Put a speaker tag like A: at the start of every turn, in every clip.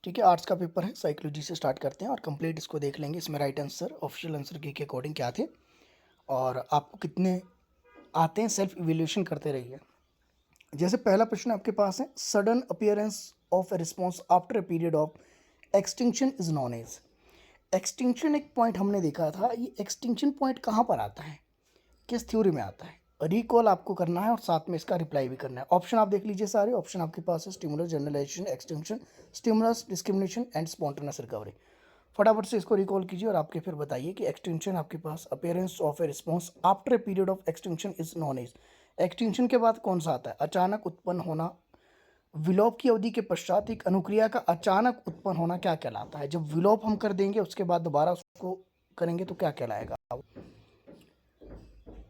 A: ठीक है, आर्ट्स का पेपर है, साइकोलॉजी से स्टार्ट करते हैं और कंप्लीट इसको देख लेंगे। इसमें राइट आंसर ऑफिशियल आंसर के अकॉर्डिंग क्या थे और आपको कितने आते हैं, सेल्फ इवेल्यूएशन करते रहिए। जैसे पहला प्रश्न आपके पास है, sudden appearance of a response after a period of extinction is known as. Extinction एक पॉइंट हमने देखा था, ये एक्सटिंक्शन पॉइंट कहाँ पर आता है, किस थ्योरी में आता है, रिकॉल आपको करना है और साथ में इसका रिप्लाई भी करना है। ऑप्शन आप देख लीजिए सारे, ऑप्शन आपके पास है stimulus, generalization, extension, stimulus, discrimination and spontaneous recovery. फटाफट से इसको रिकॉल कीजिए और आपके फिर बताइए कि एक्सटेंशन आपके पास appearance of a response after a period of extension is known as. Extension के बाद कौन सा आता है, अचानक उत्पन्न होना, विलोप की अवधि के पश्चात एक अनुक्रिया का अचानक उत्पन्न होना क्या कहलाता है। जब विलोप हम कर देंगे उसके बाद दोबारा उसको करेंगे तो क्या कहलाएगा,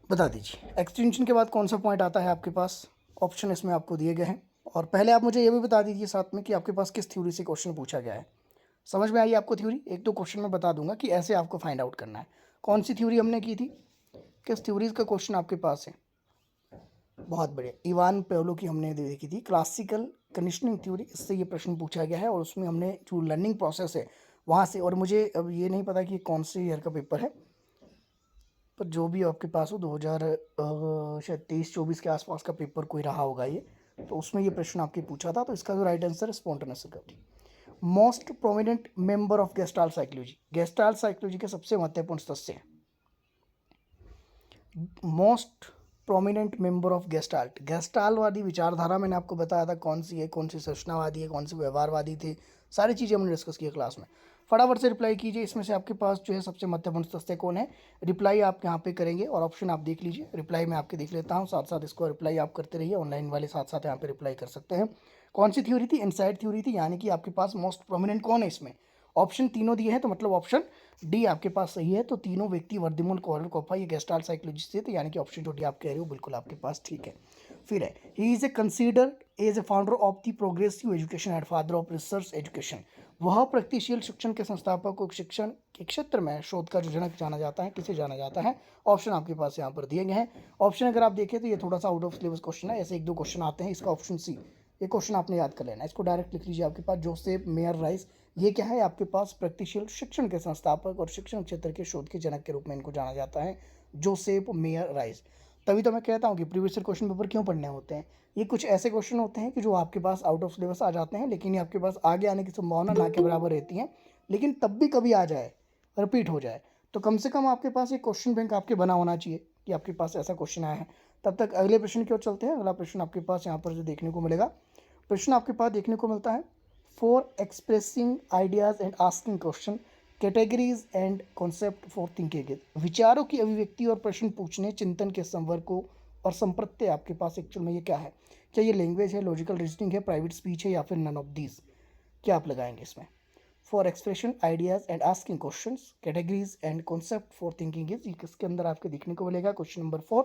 A: बता दीजिए। एक्सटेंशन के बाद कौन सा पॉइंट आता है आपके पास, ऑप्शन इसमें आपको दिए गए हैं। और पहले आप मुझे ये भी बता दीजिए साथ में कि आपके पास किस थ्योरी से क्वेश्चन पूछा गया है। समझ में आई आपको थ्योरी, एक दो क्वेश्चन में बता दूंगा कि ऐसे आपको फाइंड आउट करना है कौन सी थ्योरी हमने की थी, किस थ्योरीज का क्वेश्चन आपके पास है। बहुत बढ़िया, इवान पेवलो की हमने देखी थी क्लासिकल कंडीशनिंग थ्योरी, इससे ये प्रश्न पूछा गया है और उसमें हमने जो लर्निंग प्रोसेस है वहाँ से, और मुझे अब ये नहीं पता कि कौन से ईयर का पेपर है, पर जो भी आपके पास हो 2000 शायद 23-24 के आसपास का पेपर कोई रहा होगा ये, तो उसमें ये प्रश्न आपके पूछा था। तो इसका जो राइट आंसर है spontaneous recovery. Most prominent member of Gestalt psychology, Gestalt psychology के सबसे महत्वपूर्ण सदस्य हैं। Most prominent member of Gestalt, गेस्टाल्टवादी विचारधारा मैंने आपको बताया था कौन सी है, कौन सी सूचनावादी है, कौन सी व्यवहारवादी थी, सारी चीज़ें हमने डिस्कस किया क्लास में। फटाफट से रिप्लाई कीजिए, इसमें से आपके पास जो है सबसे महत्वपूर्ण सदस्य कौन है, रिप्लाई आप यहाँ पे करेंगे और ऑप्शन आप देख लीजिए। रिप्लाई मैं आपके देख लेता हूँ, साथ साथ इसको रिप्लाई आप करते रहिए, ऑनलाइन वाले साथ साथ यहाँ पे रिप्लाई कर सकते हैं। कौन सी थ्योरी थी, इनसाइड थ्योरी थी, यानी कि आपके पास मोस्ट प्रोमिनेंट कौन है इसमें, ऑप्शन तीनों दिए हैं तो मतलब ऑप्शन डी आपके पास सही है। तो तीनों व्यक्ति वर्दिमुल, कॉलर, कोप्पा ये गेस्टाल्ट साइकोलॉजी से थे, यानी कि ऑप्शन जो डी आप कह रहे हो बिल्कुल आपके पास ठीक है। फिर है, he is a considered as a founder of the progressive education and father of research education. वह प्रगतिशील शिक्षण के संस्थापक को शिक्षण के क्षेत्र में शोध का जो जनक जाना जाता है, किसे जाना जाता है। ऑप्शन आपके पास यहाँ पर दिए गए हैं। ऑप्शन अगर आप देखें तो ये थोड़ा सा आउट ऑफ सिलेबस क्वेश्चन है, ऐसे एक दो क्वेश्चन आते हैं। इसका ऑप्शन सी, ये क्वेश्चन आपने याद कर लेना, इसको डायरेक्ट लिख लीजिए आपके पास, जोसेफ मेयर राइस। ये क्या है आपके पास, प्रगतिशील शिक्षण के संस्थापक और शिक्षण क्षेत्र के शोध के जनक के रूप में इनको जाना जाता है, जोसेफ मेयर राइस। तभी तो मैं कहता हूँ कि प्रीवियस ईयर क्वेश्चन पेपर क्यों पढ़ने होते हैं। ये कुछ ऐसे क्वेश्चन होते हैं कि जो आपके पास आउट ऑफ सिलेबस आ जाते हैं, लेकिन ये आपके पास आगे आने की संभावना ना के बराबर रहती है, लेकिन तब भी कभी आ जाए, रिपीट हो जाए, तो कम से कम आपके पास एक क्वेश्चन बैंक आपके बना होना चाहिए कि आपके पास ऐसा क्वेश्चन आया है। तब तक अगले प्रश्न की ओर चलते हैं। अगला प्रश्न आपके पास यहाँ पर जो देखने को मिलेगा, प्रश्न आपके पास देखने को मिलता है, for expressing ideas and asking question, categories and concept for thinking. विचारों की अभिव्यक्ति और प्रश्न पूछने, चिंतन के संवर्ग को और संप्रत्यय आपके पास एक्चुअल में ये क्या है, क्या ये लैंग्वेज है, लॉजिकल रीजनिंग है, प्राइवेट स्पीच है, या फिर नन ऑफ दीज, क्या आप लगाएंगे इसमें। For expression ideas and asking question, categories and concept for thinking is, इसके अंदर आपके देखने को मिलेगा क्वेश्चन नंबर 4।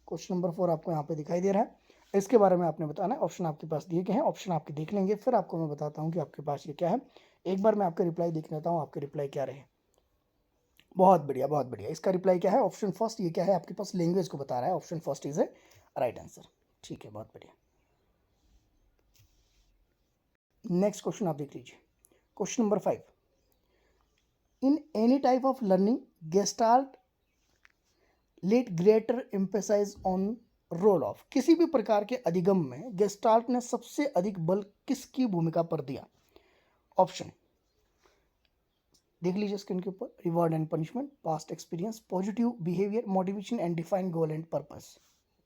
A: क्वेश्चन नंबर 4 आपको यहाँ पे दिखाई दे रहा है, इसके बारे में आपने बताना है। ऑप्शन आपके पास दिए गए हैं, ऑप्शन आपके देख लेंगे, फिर आपको मैं बताता हूँ कि आपके पास ये क्या है। एक बार मैं आपका रिप्लाई देख लेता हूँ, आपके रिप्लाई क्या रहे। बहुत बढ़िया, बहुत बढ़िया, इसका रिप्लाई क्या है, ऑप्शन फर्स्ट। ये क्या है आपके पास, लैंग्वेज को बता रहा है, option first is a right answer. ठीक है, बहुत बढ़िया। नेक्स्ट क्वेश्चन आप देख लीजिए, question number 5, in any type of learning gestalt let greater emphasize on role of. किसी भी प्रकार के अधिगम में गेस्टाल्ट ने सबसे अधिक बल किसकी भूमिका पर दिया। ऑप्शन देख लीजिए स्क्रीन के ऊपर, reward and punishment, past experience, positive behaviour, motivation and define goal and purpose.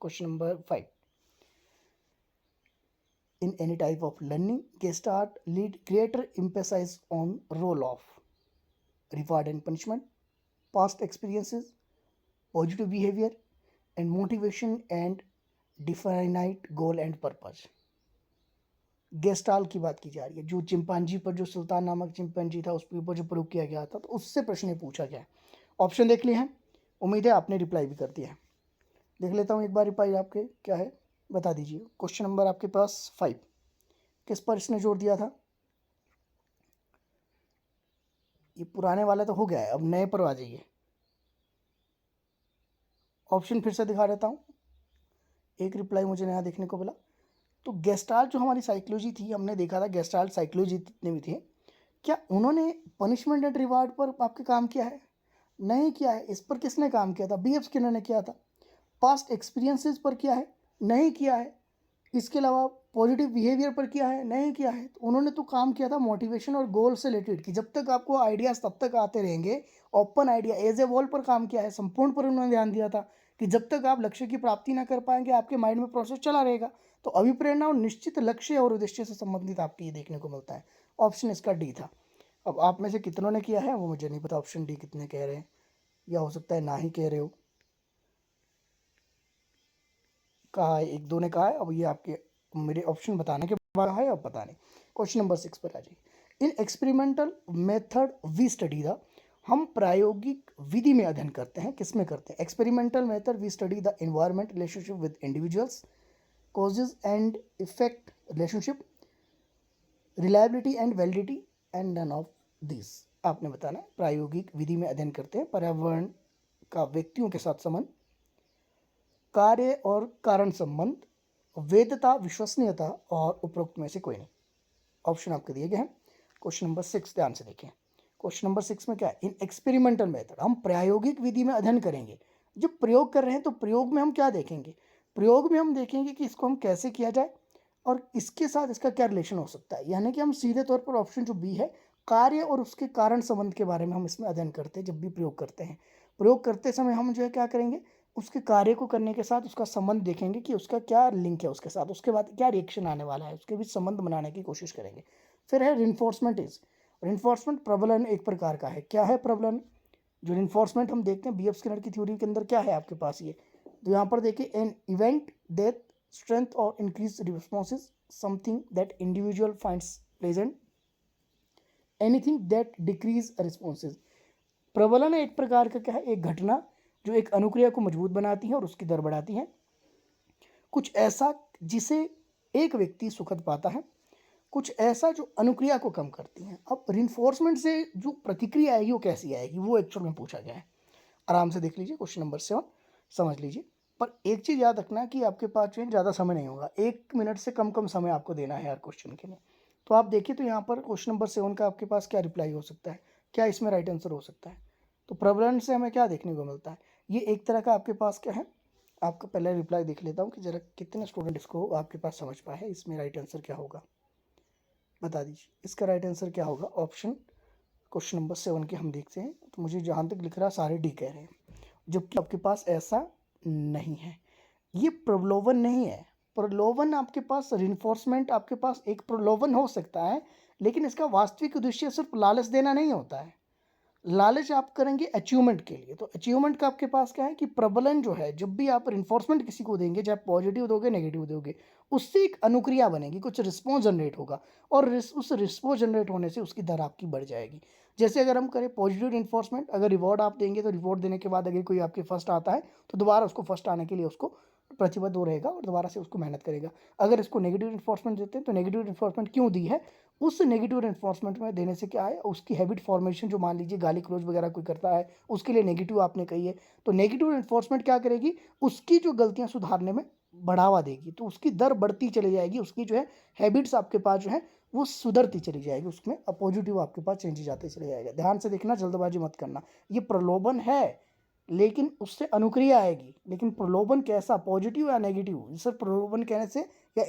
A: Question number 5, in any type of learning gestalt lead greater emphasis on role of reward and punishment, past experiences, positive behavior and motivation and definite goal and purpose। Gestalt की बात की जा रही है, जो chimpanzee पर, जो सुल्तान नामक चिंपांजी था उसके ऊपर जो प्रयोग किया गया था, तो उससे प्रश्न पूछा गया है। ऑप्शन देख लिए हैं, उम्मीद है आपने रिप्लाई भी कर दिया है। देख लेता हूँ एक बार रिप्लाई आपके क्या है, बता दीजिए। क्वेश्चन नंबर आपके पास 5, किस पर इसने जोर दिया था। ये पुराने वाला तो हो गया है, अब नए पर आ जाइए। ऑप्शन फिर से दिखा देता हूँ, एक रिप्लाई मुझे नया देखने को मिला। तो गेस्टाल्ट जो हमारी साइकोलॉजी थी, हमने देखा था गेस्टाल्ट साइकोलॉजी जितने भी थे, क्या उन्होंने पनिशमेंट एंड रिवार्ड पर आपके काम किया है? नहीं किया है। इस पर किसने काम किया था? B.F. स्किनर ने किया था। पास्ट एक्सपीरियंसेस पर किया है? नहीं किया है। इसके अलावा पॉजिटिव बिहेवियर पर किया है? नहीं किया है। तो उन्होंने तो काम किया था मोटिवेशन और गोल से रिलेटेड, कि जब तक आपको आइडियाज़ तब तक आते रहेंगे। Open idea as a wall पर काम किया है, संपूर्ण पर उन्होंने ध्यान दिया था कि जब तक आप लक्ष्य की प्राप्ति ना कर पाएंगे आपके माइंड में प्रोसेस चला रहेगा। तो अभिप्रेरणा और निश्चित लक्ष्य और उद्देश्य से संबंधित आपको ये देखने को मिलता है। ऑप्शन इसका डी था। अब आप में से कितनों ने किया है वो मुझे नहीं पता, ऑप्शन डी कितने कह रहे हैं, या हो सकता है ना ही कह रहे हो। कहा है, एक दो ने कहा है। अब ये आपके मेरे ऑप्शन बताने के बाद है, अब पता नहीं। क्वेश्चन नंबर 6 पर आ जाइए। In experimental method we study the, हम प्रायोगिक विधि में अध्ययन करते हैं। किस में करते हैं? Experimental method we study the environment relationship with individuals, causes and effect relationship, reliability and validity, and none of this. आपने बताना है। प्रायोगिक विधि में अध्ययन करते हैं पर्यावरण का व्यक्तियों के साथ संबंध, कार्य और कारण संबंध, वैधता, विश्वसनीयता, और उपरोक्त में से कोई नहीं। ऑप्शन आपके दिए गए हैं। क्वेश्चन नंबर 6 ध्यान से देखें। क्वेश्चन नंबर 6 में क्या है? इन एक्सपेरिमेंटल मेथड, हम प्रायोगिक विधि में अध्ययन करेंगे। जब प्रयोग कर रहे हैं तो प्रयोग में हम क्या देखेंगे? प्रयोग में हम देखेंगे कि इसको हम कैसे किया जाए और इसके साथ इसका क्या रिलेशन हो सकता है। यानी कि हम सीधे तौर पर ऑप्शन जो बी है, कार्य और उसके कारण संबंध के बारे में हम इसमें अध्ययन करते हैं। जब भी प्रयोग करते हैं, प्रयोग करते समय हम जो है क्या करेंगे, उसके कार्य को करने के साथ उसका संबंध देखेंगे कि उसका क्या लिंक है उसके साथ, उसके बाद क्या रिएक्शन आने वाला है, उसके बीच संबंध बनाने की कोशिश करेंगे। फिर है रिइंफोर्समेंट इज, रिइंफोर्समेंट प्रबलन एक प्रकार का है। क्या है प्रबलन? जो रिइंफोर्समेंट हम देखते हैं B.F. स्किनर की थ्योरी के अंदर क्या है आपके पास ये, तो यहाँ पर देखिए, एन इवेंट डेथ स्ट्रेंथ और increase responses, something that individual finds pleasant, anything that decrease responses. प्रबलन एक प्रकार का क्या है? एक घटना जो एक अनुक्रिया को मजबूत बनाती है और उसकी दर बढ़ाती है। कुछ ऐसा जिसे एक व्यक्ति सुखद पाता है, कुछ ऐसा जो अनुक्रिया को कम करती है। अब रिइंफोर्समेंट से जो प्रतिक्रिया आएगी वो कैसी आएगी, वो एक्चुअल में पूछा गया है। आराम से देख लीजिए क्वेश्चन नंबर 7, समझ लीजिए। पर एक चीज़ याद रखना कि आपके पास जो है ज़्यादा समय नहीं होगा, 1 मिनट से कम कम समय आपको देना है हर क्वेश्चन के लिए। तो आप देखिए, तो यहाँ पर क्वेश्चन नंबर 7 का आपके पास क्या रिप्लाई हो सकता है, क्या इसमें राइट आंसर हो सकता है? तो प्रबलन से हमें क्या देखने को मिलता है? ये एक तरह का आपके पास क्या है, आपका पहले रिप्लाई देख लेता हूँ कि जरा कितने स्टूडेंट इसको आपके पास समझ पाए हैं। इसमें राइट आंसर क्या होगा बता दीजिए। इसका राइट आंसर क्या होगा? ऑप्शन क्वेश्चन नंबर 7 के हम देखते हैं, तो मुझे जहाँ तक लिख रहा सारे डी कह रहे हैं, जबकि आपके पास ऐसा नहीं है। ये प्रलोभन नहीं है। प्रलोभन आपके पास, रिइंफोर्समेंट आपके पास एक प्रलोभन हो सकता है, लेकिन इसका वास्तविक उद्देश्य सिर्फ लालच देना नहीं होता है। लालच आप करेंगे अचीवमेंट के लिए। तो अचीवमेंट का आपके पास क्या है कि प्रबलन जो है, जब भी आप रिइंफोर्समेंट किसी को देंगे, चाहे पॉजिटिव दोगे नेगेटिव दोगे, उससे एक अनुक्रिया बनेगी, कुछ रिस्पॉन्स जनरेट होगा, और उस रिस्पॉन्स जनरेट होने से उसकी दर आपकी बढ़ जाएगी। जैसे अगर हम करें पॉजिटिव रिइंफोर्समेंट, अगर रिवॉर्ड आप देंगे तो रिवॉर्ड देने के बाद अगर कोई आपके फर्स्ट आता है तो दोबारा उसको फर्स्ट आने के लिए उसको प्रतिबद्ध हो रहेगा और दोबारा से उसको मेहनत करेगा। अगर इसको नेगेटिव रिइंफोर्समेंट देते हैं तो नेगेटिव रिइंफोर्समेंट क्यों दी है, उस नेगेटिव रिइंफोर्समेंट में देने से क्या है, उसकी हैबिट फॉर्मेशन, जो मान लीजिए गाली क्लोज वगैरह कोई करता है उसके लिए नेगेटिव आपने कही है, तो नेगेटिव रिइंफोर्समेंट क्या करेगी, उसकी जो गलतियां सुधारने में बढ़ावा देगी, तो उसकी दर बढ़ती चली जाएगी, उसकी जो है हैबिट्स आपके पास जो है वो सुधरती चली जाएगी, उसमें पॉजिटिव आपके पास चेंजेस आते चले जाएगा। ध्यान से देखना, जल्दबाजी मत करना। ये प्रलोभन है, लेकिन उससे अनुक्रिया आएगी। लेकिन प्रलोभन कैसा, पॉजिटिव या नेगेटिव, सिर्फ प्रलोभन कहने से या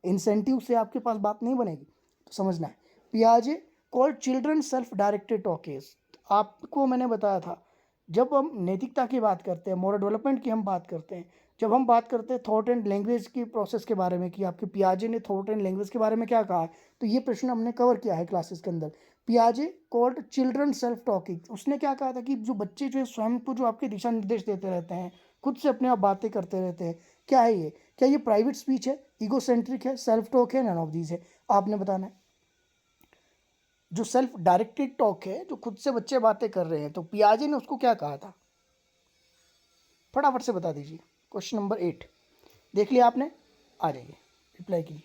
A: इंसेंटिव से आपके पास बात नहीं बनेगी, तो समझना है। पियाजे called children self directed talkies. आपको मैंने बताया था, जब हम नैतिकता की बात करते हैं, मोरल डेवलपमेंट की हम बात करते हैं, जब हम बात करते हैं थॉट एंड लैंग्वेज की प्रोसेस के बारे में कि आपके पियाजे ने थॉट एंड लैंग्वेज के बारे में क्या कहा है, तो ये प्रश्न हमने कवर किया है क्लासेस के अंदर। पियाजे कॉल्ड चिल्ड्रन सेल्फ टॉकिंग, उसने क्या कहा था कि जो बच्चे जो है स्वयं को जो आपके दिशा निर्देश देते रहते हैं, खुद से अपने आप बातें करते रहते हैं, क्या है ये? क्या ये प्राइवेट स्पीच है, ईगोसेंट्रिक है, सेल्फ टॉक है, नन ऑफ दीज है? आपने बताना है। जो सेल्फ डायरेक्टेड टॉक है, जो खुद से बच्चे बातें कर रहे हैं, तो पियाजे ने उसको क्या कहा था, फटाफट से बता दीजिए। क्वेश्चन नंबर 8 देख लिया आपने, आ जाइए रिप्लाई कीजिए।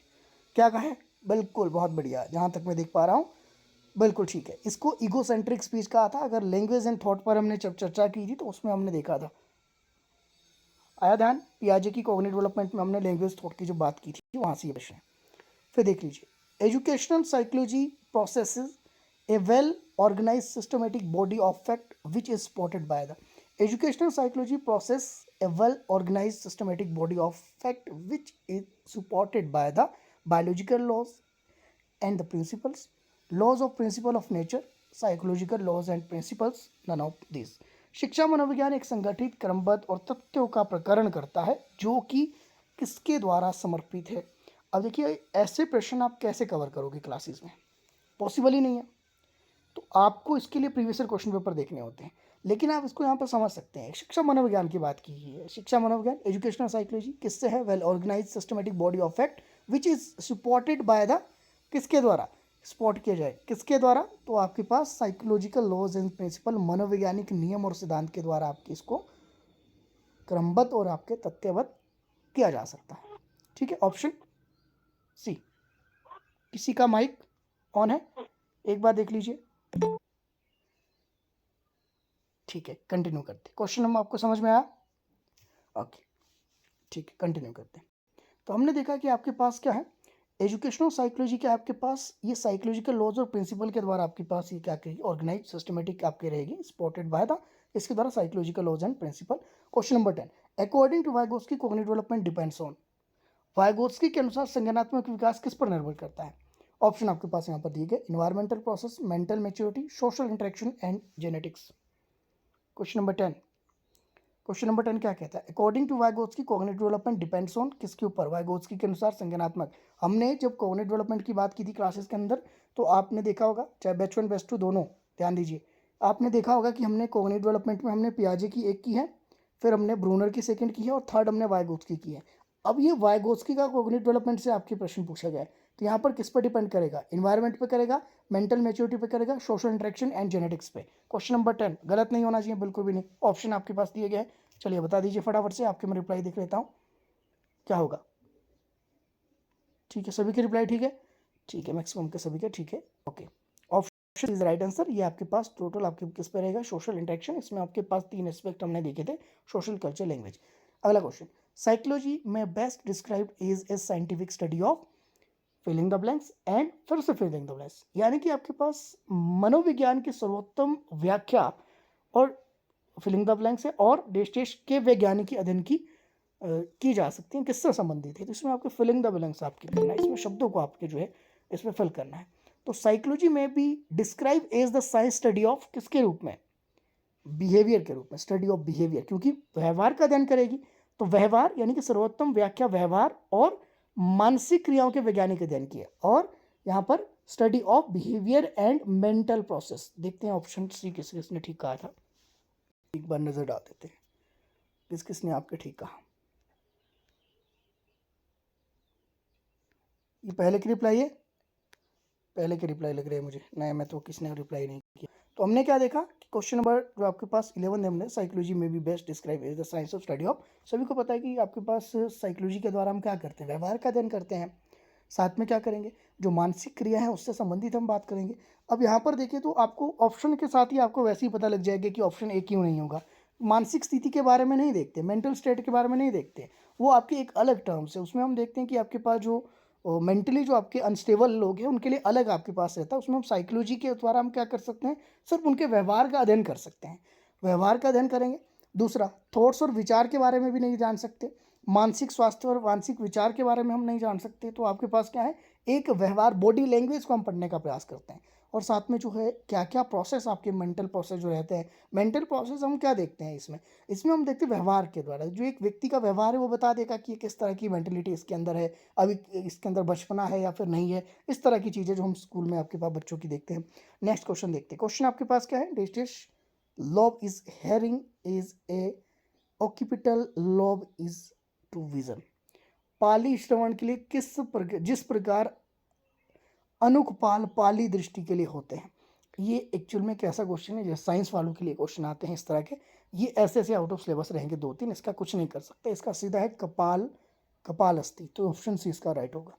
A: क्या कहा है? बिल्कुल, बहुत बढ़िया, जहाँ तक मैं देख पा रहा हूँ बिल्कुल ठीक है। इसको ईगोसेंट्रिक स्पीच कहा था। अगर लैंग्वेज एंड थॉट पर हमने जब चर्चा की थी तो उसमें हमने देखा था। आया ध्यान? पियाजे की कॉग्निटिव डेवलपमेंट में हमने लैंग्वेज थॉट की जो बात की थी, वहाँ से ये प्रश्न है। फिर देख लीजिए, educational psychology processes A well organized systematic body of fact which is supported by the educational psychology process a well organized systematic body of fact which is supported by the biological laws and the principles, laws of principle of nature, psychological laws and principles, none of these. शिक्षा मनोविज्ञान एक संगठित क्रमबद्ध और तथ्यों का प्रकरण करता है जो कि किसके द्वारा समर्पित है। अब देखिए ऐसे प्रश्न आप कैसे कवर करोगे क्लासेस में, पॉसिबल ही नहीं है। तो आपको इसके लिए प्रीवियस ईयर क्वेश्चन पेपर देखने होते हैं, लेकिन आप इसको यहाँ पर समझ सकते हैं। शिक्षा मनोविज्ञान की बात की है, शिक्षा मनोविज्ञान एजुकेशनल साइकोलॉजी किससे है? Well organize systematic body of fact which is supported by the, किसके द्वारा सपोर्ट किया जाए, किसके द्वारा? तो आपके पास साइकोलॉजिकल लॉज एंड प्रिंसिपल, मनोवैज्ञानिक नियम और सिद्धांत के द्वारा आपके इसको क्रमबद्ध और आपके तथ्यबद्ध किया जा सकता है। ठीक है, ऑप्शन सी। किसी का माइक ऑन है? एक बार देख लीजिए। ठीक है, कंटिन्यू करते हैं। क्वेश्चन नंबर आपको समझ में आया? ओके, ठीक है, कंटिन्यू करते हैं। तो हमने देखा कि आपके पास क्या है, एजुकेशनल साइकोलॉजी के आपके पास ये साइकोलॉजिकल लॉज और प्रिंसिपल के द्वारा आपके पास ये क्या करेगी, ऑर्गेनाइज सिस्टमेटिक आपके रहेगी, सपोर्टेड बाय द, इसके द्वारा psychological laws and principle. Question number 10, according to Vygotsky cognitive development depends on, Vygotsky के अनुसार संज्ञानात्मक विकास किस पर निर्भर करता है? ऑप्शन आपके पास यहाँ पर दिए गए, environmental process, mental maturity, social interaction and genetics. Question number 10, question number 10 क्या कहता है? According to Vygotsky cognitive development depends on, किसके ऊपर? वाइगोत्स्की के अनुसार संज्ञानात्मक। हमने जब कॉग्निटिव डेवलपमेंट की बात की थी क्लासेस के अंदर, तो आपने देखा होगा, चाहे बैच 1 बैच 2 दोनों, ध्यान दीजिए, आपने देखा होगा कि हमने कॉग्निटिव डेवलपमेंट में हमने पियाजे की एक की है, फिर हमने ब्रूनर की सेकंड की है, और थर्ड हमने वाइगोत्स्की की है। अब ये वाइगोत्स्की का कॉग्निटिव डेवलपमेंट से आपके प्रश्न पूछा जाए तो यहाँ पर किस पर डिपेंड करेगा? इन्वायरमेंट पे करेगा, मेंटल मेच्योरिटी पे करेगा, सोशल इंटरेक्शन एंड जेनेटिक्स पे। क्वेश्चन नंबर 10 गलत नहीं होना चाहिए, बिल्कुल भी नहीं। ऑप्शन आपके पास दिए गए हैं, चलिए बता दीजिए फटाफट से, आपके मैं रिप्लाई देख लेता हूँ क्या होगा। ठीक है, सभी के रिप्लाई ठीक है? ठीक है, मैक्सिमम के सभी के ठीक है, okay. Option is right answer. ये आपके पास टोटल आपके किस पे रहेगा? Social interaction. इसमें आपके पास 3 एस्पेक्ट हमने देखे थे, सोशल, कल्चर, लैंग्वेज। अगला क्वेश्चन, साइकोलॉजी में best described is a scientific study of filling the blanks and, फिर से फिलिंग द ब्लैंक्स, यानी कि आपके पास मनोविज्ञान की सर्वोत्तम व्याख्या और फिलिंग द ब्लैंक्स है, और डेश के वैज्ञानिक अध्ययन की जा सकती हैं, किससे संबंधित है? तो इसमें आपके फिलिंग द ब्लैंक्स आपके करना है, इसमें शब्दों को आपके जो है इसमें फिल करना है। तो साइकोलॉजी में भी describe as the science study of, किसके रूप में? बिहेवियर के रूप में, स्टडी ऑफ बिहेवियर, क्योंकि व्यवहार का अध्ययन करेगी। तो व्यवहार यानी कि सर्वोत्तम व्याख्या व्यवहार और मानसिक क्रियाओं के वैज्ञानिक अध्ययन की है, और यहाँ पर study of behaviour and mental process. देखते हैं ऑप्शन सी किस किसने ठीक कहा था, एक बार नजर डाल देते हैं किस किसने आपके ठीक कहा। ये पहले की रिप्लाई है, पहले की रिप्लाई लग रही है मुझे, नहीं मैं तो किसने रिप्लाई नहीं किया। तो हमने क्या देखा कि क्वेश्चन नंबर जो आपके पास 11 हमने साइकोलॉजी में भी best describe is the science of study of, सभी को पता है कि आपके पास साइकोलॉजी के द्वारा हम क्या करते हैं? व्यवहार का अध्ययन करते हैं, साथ में क्या करेंगे? जो मानसिक क्रिया है उससे संबंधित हम बात करेंगे। अब यहाँ पर देखिए तो आपको ऑप्शन के साथ ही आपको वैसे ही पता लग जाएगा कि ऑप्शन ए क्यों नहीं होगा। मानसिक स्थिति के बारे में नहीं देखते, मेंटल स्टेट के बारे में नहीं देखते, वो आपकी एक अलग टर्म्स है। उसमें हम देखते हैं कि आपके पास जो मेंटली जो आपके अनस्टेबल लोग हैं उनके लिए अलग आपके पास रहता है। उसमें हम साइकोलॉजी के द्वारा हम क्या कर सकते हैं? सिर्फ उनके व्यवहार का अध्ययन कर सकते हैं, व्यवहार का अध्ययन करेंगे। दूसरा, थॉट्स और विचार के बारे में भी नहीं जान सकते, मानसिक स्वास्थ्य और मानसिक विचार के बारे में हम नहीं जान सकते। तो आपके पास क्या है? एक व्यवहार, बॉडी लैंग्वेज को हम पढ़ने का प्रयास करते हैं, और साथ में जो है क्या क्या प्रोसेस आपके मेंटल प्रोसेस जो रहते हैं, मेंटल प्रोसेस हम क्या देखते हैं इसमें? इसमें हम देखते हैं व्यवहार के द्वारा, जो एक व्यक्ति का व्यवहार है वो बता देगा कि ये किस तरह की मेंटलिटी इसके अंदर है, अभी इसके अंदर बचपना है या फिर नहीं है, इस तरह की चीज़ें जो हम स्कूल में आपके पास बच्चों की देखते हैं। नेक्स्ट क्वेश्चन देखते हैं। क्वेश्चन आपके पास क्या है? This lobe is hearing is a occipital lobe is to vision. पाली श्रवण के लिए जिस प्रकार अनुकपाल पाली दृष्टि के लिए होते हैं। ये एक्चुअल में कैसा क्वेश्चन है? जैसे साइंस वालों के लिए क्वेश्चन आते हैं इस तरह के, ये ऐसे ऐसे आउट ऑफ सिलेबस रहेंगे 2-3, इसका कुछ नहीं कर सकते। इसका सीधा है कपाल, कपाल अस्थि, तो ऑप्शन सी इसका राइट होगा।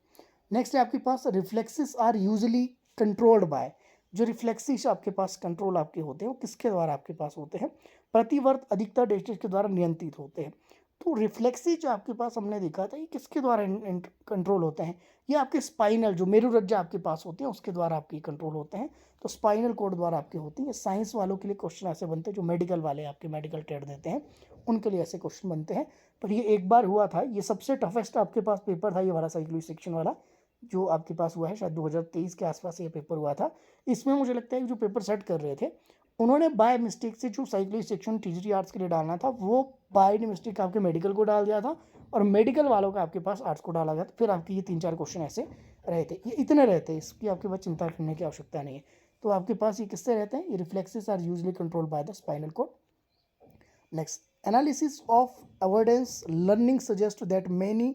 A: नेक्स्ट है आपके पास, reflexes are usually controlled by, जो रिफ्लेक्सेस आपके पास कंट्रोल आपके होते हैं वो किसके द्वारा आपके पास होते हैं? प्रतिवर्त अधिकतर डेस्टेज के द्वारा नियंत्रित होते हैं। तो रिफ्लेक्सी जो आपके पास हमने देखा था, ये किसके द्वारा कंट्रोल होते हैं? ये आपके स्पाइनल जो मेरुरज्जा आपके पास होते हैं उसके द्वारा आपके कंट्रोल होते हैं। तो स्पाइनल कोड द्वारा आपके होती हैं। साइंस वालों के लिए क्वेश्चन ऐसे बनते हैं, जो मेडिकल वाले आपके मेडिकल टेट देते हैं उनके लिए ऐसे क्वेश्चन बनते हैं। पर ये एक बार हुआ था, ये सबसे टफेस्ट आपके पास पेपर था ये वाला साइक्लिक सेक्शन वाला जो आपके पास हुआ है, शायद 2023 के आसपास ये पेपर हुआ था। इसमें मुझे लगता है कि जो पेपर सेट कर रहे थे उन्होंने बाय मिस्टेक से जो साइक्लिक सेक्शन टीजीटी आर्ट्स के लिए डालना था वो बाय मिस्टेक आपके मेडिकल को डाल दिया था, और मेडिकल वालों का आपके पास आर्ट्स को डाला गया था। फिर आपके ये 3-4 क्वेश्चन ऐसे रहे थे, ये इतने रहते हैं, इसकी आपके पास चिंता करने की आवश्यकता नहीं है। तो आपके पास ये किससे रहते हैं? ये reflexes are usually controlled by the spinal cord. Next, analysis of avoidance learning suggest that many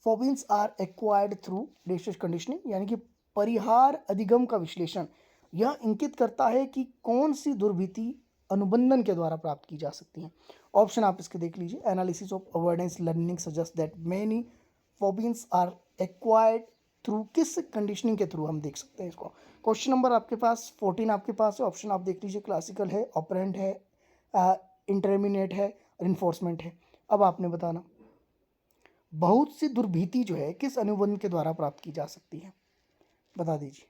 A: phobias are acquired through distress conditioning, यानी कि परिहार अधिगम का विश्लेषण यह इंगित करता है कि कौन सी दुर्भिति अनुबंधन के द्वारा प्राप्त की जा सकती है। ऑप्शन आप इसके देख लीजिए। Analysis of avoidance learning suggest that many phobias are acquired through, किस कंडीशनिंग के थ्रू हम देख सकते हैं इसको। क्वेश्चन नंबर आपके पास 14 आपके पास है। ऑप्शन आप देख लीजिए, क्लासिकल है, ऑपरेंट है, इंटरमीडिएट है, इन्फोर्समेंट है। अब आपने बताना बहुत सी दुर्भीति जो है किस अनुबंध के द्वारा प्राप्त की जा सकती है, बता दीजिए।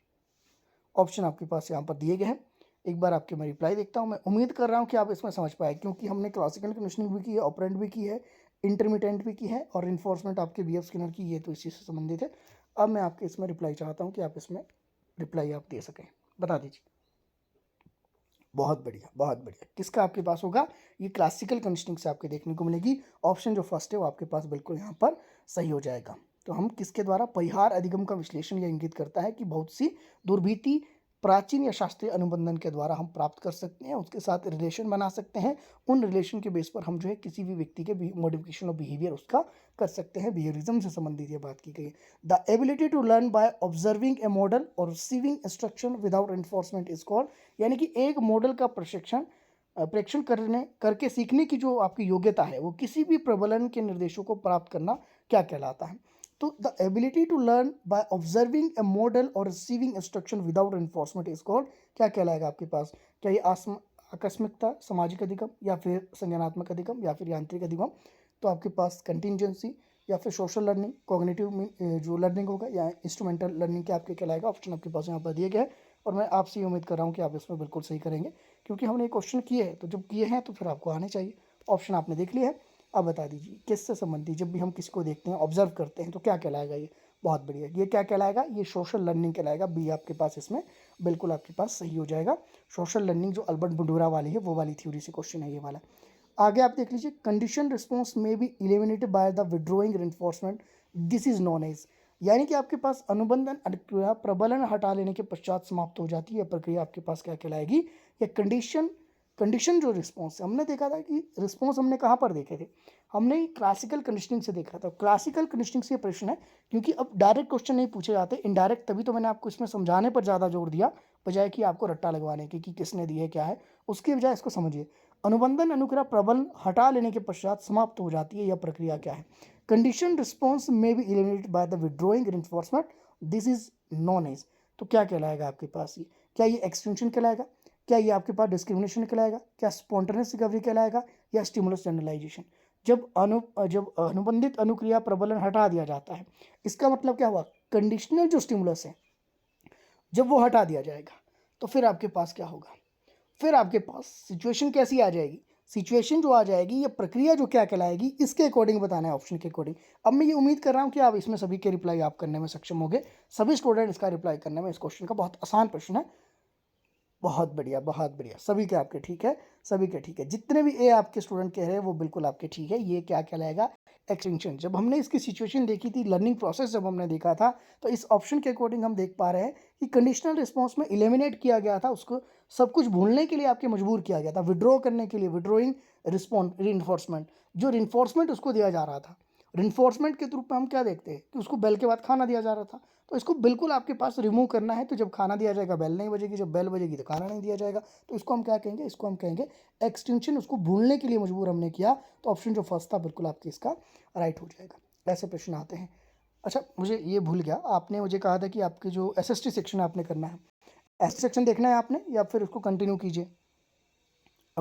A: ऑप्शन आपके पास यहाँ पर दिए गए हैं। एक बार आपके मैं रिप्लाई देखता हूँ। मैं उम्मीद कर रहा हूँ कि आप इसमें समझ पाए, क्योंकि हमने क्लासिकल कंडीशनिंग भी की है, ऑपरेंट भी की है, इंटरमीडिएट भी की है, और इन्फोर्समेंट आपके BF स्किनर की, ये तो इसी से संबंधित है। अब मैं आपके इसमें रिप्लाई चाहता हूँ कि आप इसमें रिप्लाई आप दे सकें, बता दीजिए। बहुत बढ़िया, बहुत बढ़िया। किसका आपके पास होगा? ये क्लासिकल कंडीशनिंग से आपके देखने को मिलेगी। ऑप्शन जो फर्स्ट है वो आपके पास बिल्कुल यहाँ पर सही हो जाएगा। तो हम किसके द्वारा? परिहार अधिगम का विश्लेषण यह इंगित करता है कि बहुत सी दुर्भीति प्राचीन या शास्त्रीय अनुबंधन के द्वारा हम प्राप्त कर सकते हैं, उसके साथ रिलेशन बना सकते हैं। उन रिलेशन के बेस पर हम जो है किसी भी व्यक्ति के मॉडिफिकेशन ऑफ बिहेवियर उसका कर सकते हैं। बिहेवियरिज्म से संबंधित ये बात की गई है। The ability to learn by observing a model और receiving instruction without enforcement is called, यानी कि एक मॉडल का प्रेक्षण करके सीखने की जो आपकी योग्यता है वो किसी भी प्रबलन के निर्देशों को प्राप्त करना क्या कहलाता है? तो the ability to learn by observing a model और receiving instruction without enforcement is called, क्या कहलाएगा आपके पास? क्या ये आकस्मिकता, सामाजिक अधिगम, या फिर संज्ञानात्मक अधिगम, या फिर यांत्रिक अधिगम? तो आपके पास कंटिंजेंसी, या फिर सोशल लर्निंग, कॉग्निटिव जो लर्निंग होगा, या इंस्ट्रूमेंटल लर्निंग क्या आपके कहलाएगा? ऑप्शन आपके पास यहाँ पर दिए गए, और मैं आपसे ये उम्मीद कर रहा हूँ कि आप इसमें बिल्कुल सही करेंगे, क्योंकि हमने ये क्वेश्चन किए हैं, तो जब किए हैं तो फिर आपको आने चाहिए। ऑप्शन आपने देख लिया है। अब बता दीजिए किससे संबंधित, जब भी हम किसी को देखते हैं, ऑब्जर्व करते हैं, तो क्या कहलाएगा ये? बहुत बढ़िया, ये क्या कहलाएगा? ये सोशल लर्निंग कहलाएगा। बी आपके पास इसमें बिल्कुल आपके पास सही हो जाएगा। सोशल लर्निंग जो अल्बर्ट बंडूरा वाली है वो वाली थ्योरी से क्वेश्चन है ये वाला। आगे आप देख लीजिए, condition response may be eliminated by the withdrawing reinforcement, this is known as, यानी कि आपके पास अनुबंधन अनुक्रिया प्रबलन हटा लेने के पश्चात समाप्त हो जाती है प्रक्रिया, आपके पास क्या कहलाएगी? ये कंडीशन जो रिस्पॉन्स है, हमने देखा था कि रिस्पॉन्स हमने कहाँ पर देखे थे? हमने क्लासिकल कंडीशनिंग से देखा था। क्लासिकल कंडीशनिंग से ये प्रश्न है, क्योंकि अब डायरेक्ट क्वेश्चन नहीं पूछे जाते, इनडायरेक्ट, तभी तो मैंने आपको इसमें समझाने पर ज़्यादा जोर दिया, बजाय कि आपको रट्टा लगवाने की कि किसने दी है क्या है। उसकी बजाय इसको समझिए, अनुबंधन अनुक्रिया प्रबल हटा लेने के पश्चात समाप्त हो जाती है, यह प्रक्रिया क्या है? Condition response may be eliminated by the withdrawing reinforcement, this is known as. तो क्या कहलाएगा आपके पास? ये क्या ये एक्सटेंशन कहलाएगा? क्या ये आपके पास डिस्क्रिमिनेशन कहलाएगा? क्या स्पॉन्टेनियस रिकवरी कहलाएगा? या स्टिमुलस जनरलाइजेशन? जब अनुबंधित अनुक्रिया प्रबलन हटा दिया जाता है, इसका मतलब क्या हुआ? कंडीशनल जो स्टिमुलस है जब वो हटा दिया जाएगा, तो फिर आपके पास क्या होगा? फिर आपके पास सिचुएशन कैसी आ जाएगी? सिचुएशन जो आ जाएगी, ये प्रक्रिया जो क्या कहलाएगी, इसके अकॉर्डिंग बताना है, ऑप्शन के अकॉर्डिंग। अब मैं ये उम्मीद कर रहा हूँ कि आप इसमें सभी के रिप्लाई आप करने में सक्षम होंगे, सभी स्टूडेंट इसका रिप्लाई करने में। इस क्वेश्चन का बहुत आसान प्रश्न है। बहुत बढ़िया, बहुत बढ़िया, सभी के आपके ठीक है, सभी के ठीक है। जितने भी ए आपके स्टूडेंट कह रहे हैं वो बिल्कुल आपके ठीक है। ये क्या कहलाएगा? एक्सटेंशन। जब हमने इसकी सिचुएशन देखी थी, लर्निंग प्रोसेस जब हमने देखा था, तो इस ऑप्शन के अकॉर्डिंग हम देख पा रहे हैं कि कंडीशनल रिस्पॉन्स में इलिमिनेट किया गया था, उसको सब कुछ भूलने के लिए आपके मजबूर किया गया था, विड्रॉ करने के लिए, विड्रॉइंग रिस्पॉन्स रीइंफोर्समेंट, जो रीइंफोर्समेंट उसको दिया जा रहा था। रीइंफोर्समेंट के रूप में हम क्या देखते हैं कि उसको बेल के बाद खाना दिया जा रहा था, तो इसको बिल्कुल आपके पास रिमूव करना है। तो जब खाना दिया जाएगा बेल नहीं बजेगी, जब बेल बजेगी तो खाना नहीं दिया जाएगा, तो इसको हम क्या कहेंगे? इसको हम कहेंगे एक्सटेंशन। उसको भूलने के लिए मजबूर हमने किया, तो ऑप्शन जो फर्स्ट था बिल्कुल आपके इसका राइट हो जाएगा। ऐसे प्रश्न आते हैं। अच्छा, मुझे ये भूल गया, आपने मुझे कहा था कि आपके जो SST सेक्शन आपने करना है, SST सेक्शन देखना है आपने, या फिर उसको कंटिन्यू कीजिए?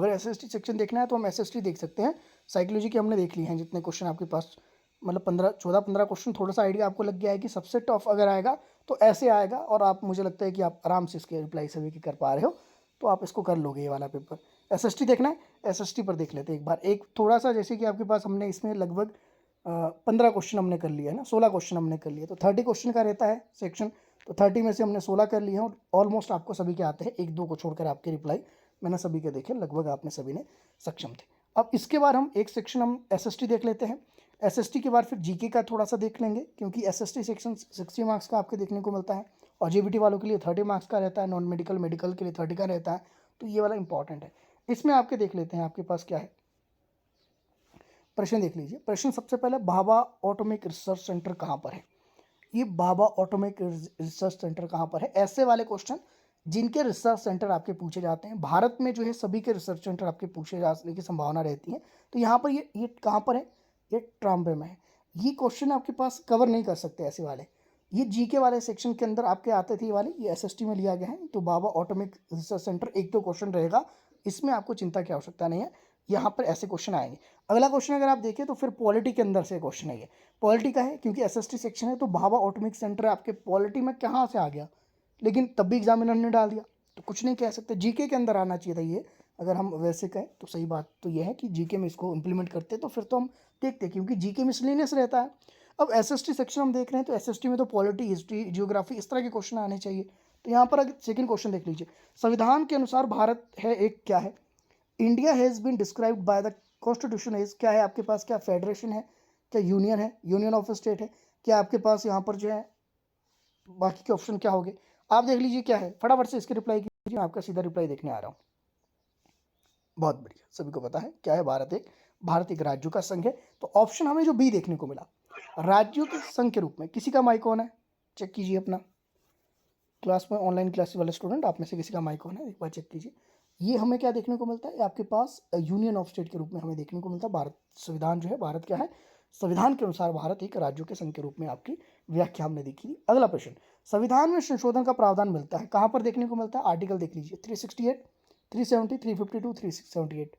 A: अगर एसएसटी सेक्शन देखना है तो हम एसएसटी देख सकते हैं। साइकोलॉजी के हमने देख लिए हैं जितने क्वेश्चन आपके पास, मतलब 14-15 क्वेश्चन, थोड़ा सा आइडिया आपको लग गया है कि सबसे टफ अगर आएगा तो ऐसे आएगा, और आप, मुझे लगता है कि आप आराम से इसके रिप्लाई सभी की कर पा रहे हो, तो आप इसको कर लोगे ये वाला पेपर। एसएसटी देखना है, एसएसटी पर देख लेते हैं एक बार। एक थोड़ा सा, जैसे कि आपके पास हमने इसमें लगभग 15 क्वेश्चन हमने कर लिए है ना, 16 क्वेश्चन हमने कर लिए, तो 30 क्वेश्चन का रहता है सेक्शन, तो 30 में से हमने 16 कर लिए हैं, और ऑलमोस्ट आपको सभी के आते हैं, एक दो को छोड़कर आपके रिप्लाई मैंने सभी के देखे, लगभग आपने सभी ने सक्षम थे। अब इसके बाद हम एक सेक्शन हम एसएसटी देख लेते हैं। एसएसटी के बाद फिर जीके का थोड़ा सा देख लेंगे, क्योंकि एसएसटी सेक्शन 60 मार्क्स का आपके देखने को मिलता है, और जेबीटी वालों के लिए 30 मार्क्स का रहता है, नॉन मेडिकल मेडिकल के लिए 30 का रहता है, तो ये वाला इंपॉर्टेंट है। इसमें आपके देख लेते हैं आपके पास क्या है, प्रश्न देख लीजिए। प्रश्न सबसे पहले, भाभा ऑटोमिक रिसर्च सेंटर कहाँ पर है? ये भाभा ऑटोमिक रिसर्च सेंटर कहाँ पर है? ऐसे वाले क्वेश्चन जिनके रिसर्च सेंटर आपके पूछे जाते हैं, भारत में जो है सभी के रिसर्च सेंटर आपके पूछे जाने की संभावना रहती है। तो यहाँ पर ये कहाँ पर है? ये ट्राम्बे में है। ये क्वेश्चन आपके पास कवर नहीं कर सकते ऐसे वाले, ये जीके वाले सेक्शन के अंदर आपके आते थे ये वाले, ये एसएसटी में लिया गया है। तो भाभा ऑटोमिक रिसर्च सेंटर एक दो क्वेश्चन रहेगा, इसमें आपको चिंता की आवश्यकता नहीं है, यहाँ पर ऐसे क्वेश्चन आएंगे। अगला क्वेश्चन अगर आप देखें तो फिर पॉलिटी के अंदर से क्वेश्चन है, ये पॉलिटी का है, क्योंकि एसएसटी सेक्शन है, तो भाभा ऑटोमिक सेंटर आपके पॉलिटी में कहाँ से आ गया, लेकिन तब भी एग्जामिनर ने डाल दिया, तो कुछ नहीं कह सकते। जीके के अंदर आना चाहिए था ये, अगर हम वैसे कहें तो सही बात तो ये है कि जीके में इसको इंप्लीमेंट करते तो फिर तो हम देखते, क्योंकि जीके मिसलेनियस रहता है। अब एसएसटी सेक्शन हम देख रहे हैं, तो एसएसटी में तो पॉलिटी, हिस्ट्री, जियोग्राफी, इस तरह के क्वेश्चन आने चाहिए। तो यहाँ पर अगर सेकंड क्वेश्चन देख लीजिए, संविधान के अनुसार भारत है एक क्या है? India has been described by the constitution as क्या है आपके पास? क्या फेडरेशन है, क्या यूनियन है, यूनियन ऑफ स्टेट है, क्या आपके पास यहाँ पर जो है बाकी के ऑप्शन क्या हो गए? आप देख लीजिए क्या है, फटाफट से इसके रिप्लाई कीजिए, मैं आपका सीधा रिप्लाई देखने आ रहा हूँ। बहुत बढ़िया, सभी को पता है क्या है, भारत एक राज्यों का संघ है। तो ऑप्शन हमें जो बी देखने को मिला, राज्यों के संघ के रूप में, किसी का माइक ऑन है? चेक कीजिए अपना क्लास में, ऑनलाइन क्लासेस वाले स्टूडेंट, आप में से किसी का माइक ऑन है? एक बार चेक कीजिए। ये हमें क्या देखने को मिलता है आपके पास? यूनियन ऑफ स्टेट के रूप में हमें देखने को मिलता है। भारत संविधान जो है, भारत क्या है, संविधान के अनुसार भारत एक राज्यों के संघ के रूप में आपकी व्याख्या हमने देखी थी। अगला प्रश्न, संविधान में संशोधन का प्रावधान मिलता है कहाँ पर देखने को मिलता है? आर्टिकल देख लीजिए, 368, 370, 352, 378।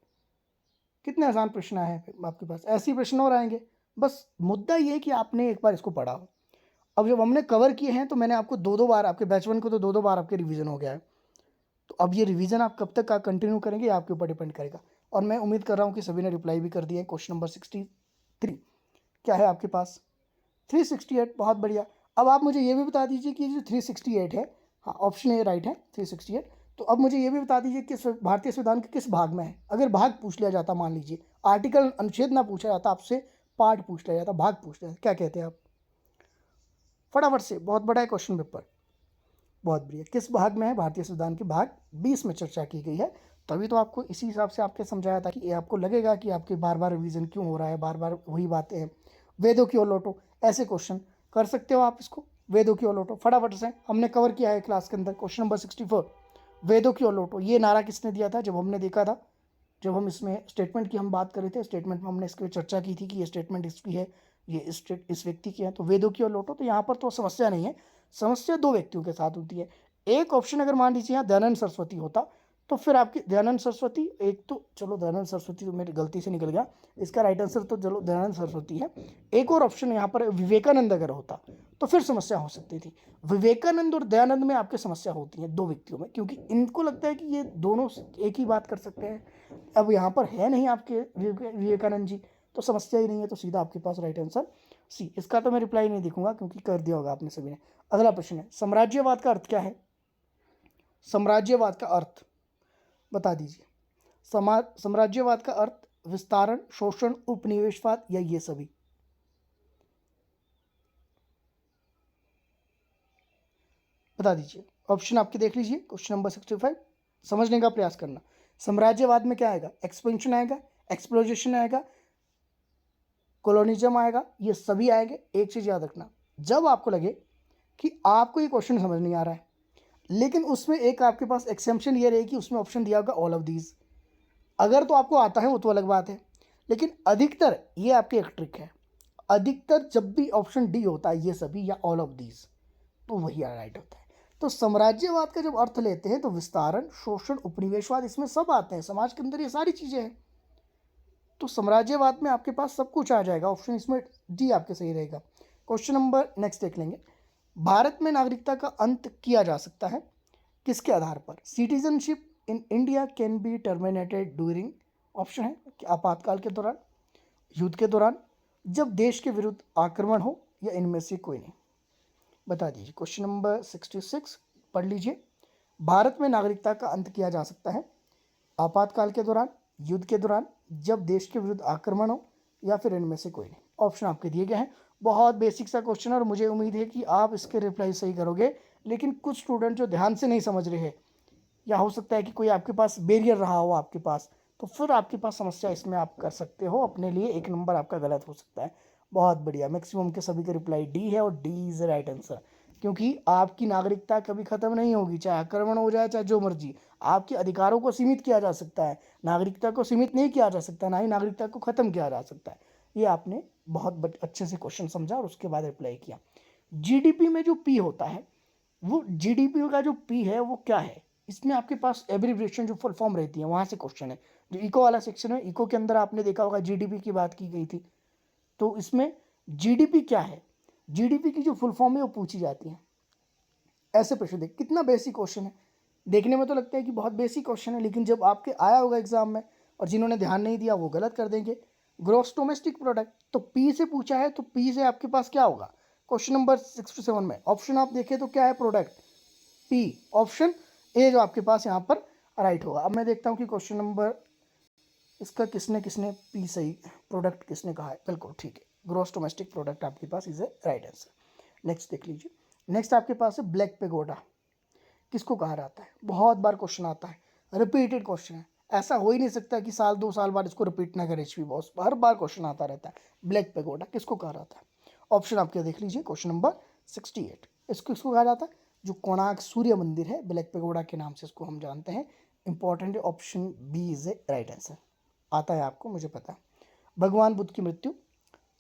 A: कितने आसान प्रश्न आए हैं आपके पास, ऐसे ही प्रश्न और आएंगे। बस मुद्दा ये है कि आपने एक बार इसको पढ़ा हो। अब जब हमने कवर किए हैं तो मैंने आपको दो बार, आपके बैच 1 को तो दो बार आपके रिवीजन हो गया है, तो अब ये रिवीजन आप कब तक का कंटिन्यू करेंगे ये आपके ऊपर डिपेंड करेगा। और मैं उम्मीद कर रहा हूँ कि सभी ने रिप्लाई भी कर दिया है। क्वेश्चन नंबर 63 क्या है आपके पास? 368, बहुत बढ़िया। अब आप मुझे ये भी बता दीजिए कि जो 368 है, हाँ ऑप्शन ए राइट है 368। तो अब मुझे ये भी बता दीजिए किस भारतीय संविधान के किस भाग में है? अगर भाग पूछ लिया जाता, मान लीजिए आर्टिकल अनुच्छेद ना पूछा जाता आपसे, पार्ट पूछ लिया जाता, भाग पूछ लिया जाता, क्या कहते हैं आप? फटाफट से, बहुत बड़ा है क्वेश्चन पेपर। बहुत बढ़िया, किस भाग में है? भारतीय संविधान के भाग 20 में चर्चा की गई है। तभी तो आपको इसी हिसाब से आपके समझाया था कि ये आपको लगेगा कि आपके बार बार रिवीजन क्यों हो रहा है, बार बार वही बातें हैं। वेदों की ओर लौटो, ऐसे क्वेश्चन कर सकते हो आप इसको, वेदों की ओर लौटो। फटाफट से हमने कवर किया है क्लास के अंदर। क्वेश्चन नंबर 64, वेदों की ओर लौटो, ये नारा किसने दिया था? जब हमने देखा था, जब हम इसमें स्टेटमेंट की हम बात कर रहे थे, स्टेटमेंट में हमने इसकी चर्चा की थी कि ये स्टेटमेंट इसकी है, ये इस व्यक्ति की है। तो वेदों की ओर लौटो, तो यहाँ पर तो समस्या नहीं है, समस्या दो व्यक्तियों के साथ होती है। एक ऑप्शन अगर मान लीजिए यहाँ दयानंद सरस्वती होता, तो फिर आपकी दयानंद सरस्वती, एक तो चलो दयानंद सरस्वती तो मेरी गलती से निकल गया, इसका राइट आंसर तो चलो दयानंद सरस्वती है। एक और ऑप्शन यहाँ पर विवेकानंद अगर होता तो फिर समस्या हो सकती थी। विवेकानंद और दयानंद में आपकी समस्या होती है, दो व्यक्तियों में, क्योंकि इनको लगता है कि ये दोनों एक ही बात कर सकते हैं। अब यहाँ पर है नहीं आपके विवेकानंद जी, तो समस्या ही नहीं है, तो सीधा आपके पास राइट आंसर सी। इसका तो मैं रिप्लाई नहीं देखूंगा क्योंकि कर दिया होगा आपने सभी ने। अगला प्रश्न है, साम्राज्यवाद का अर्थ क्या है? साम्राज्यवाद का अर्थ बता दीजिए। साम्राज्यवाद का अर्थ विस्तारण, शोषण, उपनिवेशवाद या ये सभी? बता दीजिए, ऑप्शन आपके देख लीजिए। क्वेश्चन नंबर 65 समझने का प्रयास करना। साम्राज्यवाद में क्या आएगा? एक्सपेंशन आएगा, एक्सप्लोजेशन आएगा, कॉलोनिज्म आएगा, ये सभी आएंगे। एक चीज याद रखना, जब आपको लगे कि आपको ये क्वेश्चन समझ नहीं आ रहा है, लेकिन उसमें एक आपके पास एक्सेप्शन ये रहे कि उसमें ऑप्शन दिया होगा ऑल ऑफ दीज, अगर तो आपको आता है वो तो अलग बात है, लेकिन अधिकतर ये आपकी एक ट्रिक है, अधिकतर जब भी ऑप्शन डी होता है ये सभी या ऑल ऑफ दीज, तो वही राइट होता है। तो साम्राज्यवाद का जब अर्थ लेते हैं तो विस्तारण, शोषण, उपनिवेशवाद, इसमें सब आते हैं, समाज के अंदर ये सारी चीज़ें हैं। तो साम्राज्यवाद में आपके पास सब कुछ आ जाएगा, ऑप्शन इसमें डी आपके सही रहेगा। क्वेश्चन नंबर नेक्स्ट देख लेंगे। भारत में नागरिकता का अंत किया जा सकता है किसके आधार पर? Citizenship in India can be terminated during, option है कि आपातकाल के दौरान, युद्ध के दौरान, जब देश के विरुद्ध आक्रमण हो, या इनमें से कोई नहीं। बता दीजिए। क्वेश्चन नंबर 66 पढ़ लीजिए। भारत में नागरिकता का अंत किया जा सकता है आपातकाल के दौरान, युद्ध के दौरान, जब देश के विरुद्ध आक्रमण हो, या फिर इनमें से कोई नहीं। ऑप्शन आपके दिए गए हैं। बहुत बेसिक सा क्वेश्चन और मुझे उम्मीद है कि आप इसके रिप्लाई सही करोगे, लेकिन कुछ स्टूडेंट जो ध्यान से नहीं समझ रहे हैं, या हो सकता है कि कोई आपके पास बैरियर रहा हो आपके पास, तो फिर आपके पास समस्या इसमें आप कर सकते हो, अपने लिए एक नंबर आपका गलत हो सकता है। बहुत बढ़िया, मैक्सिमम के सभी का रिप्लाई डी है और डी इज राइट आंसर, क्योंकि आपकी नागरिकता कभी खत्म नहीं होगी, चाहे आक्रमण हो जाए चाहे जो मर्जी। आपके अधिकारों को सीमित किया जा सकता है, नागरिकता को सीमित नहीं किया जा सकता, ना ही नागरिकता को खत्म किया जा सकता है। ये आपने बहुत अच्छे से क्वेश्चन समझा और उसके बाद रिप्लाई किया। जीडीपी में जो पी होता है, वो जीडीपी का जो पी है वो क्या है? इसमें आपके पास एब्रिविएशन जो फुल फॉर्म रहती है वहां से क्वेश्चन है। जो इको वाला सेक्शन है, इको के अंदर आपने देखा होगा जीडीपी की बात की गई थी, तो इसमें जीडीपी क्या है, जीडीपी की जो फुल फॉर्म है वो पूछी जाती है। ऐसे प्रश्न देख, कितना बेसिक क्वेश्चन है। देखने में तो लगता है कि बहुत बेसिक क्वेश्चन है, लेकिन जब आपके आया होगा एग्जाम में, और जिन्होंने ध्यान नहीं दिया वो गलत कर देंगे। ग्रॉस डोमेस्टिक प्रोडक्ट, तो पी से पूछा है, तो पी से आपके पास क्या होगा? क्वेश्चन नंबर 67 में ऑप्शन आप देखें तो क्या है? प्रोडक्ट, पी, ऑप्शन ए जो आपके पास यहाँ पर राइट होगा। अब मैं देखता हूँ कि क्वेश्चन नंबर इसका किसने किसने पी सही, प्रोडक्ट किसने कहा है? बिल्कुल ठीक है, ग्रॉस डोमेस्टिक प्रोडक्ट आपके पास is a right answer. Next देख लीजिए। नेक्स्ट आपके पास है ब्लैक पेगोडा, किसको कहा जाता है? बहुत बार क्वेश्चन आता है, रिपीटेड क्वेश्चन है, ऐसा हो ही नहीं सकता कि साल 2 साल बाद इसको रिपीट ना करे एचपी बॉस, हर बार क्वेश्चन आता रहता है। ब्लैक पेगोडा किसको कहा जाता है? ऑप्शन आपके देख लीजिए। क्वेश्चन नंबर 68, इसको किसको कहा जाता है? जो कोणार्क सूर्य मंदिर है, ब्लैक पेगोडा के नाम से इसको हम जानते हैं। इंपॉर्टेंट है, option B is a right answer. आता है आपको, मुझे पता है। भगवान बुद्ध की मृत्यु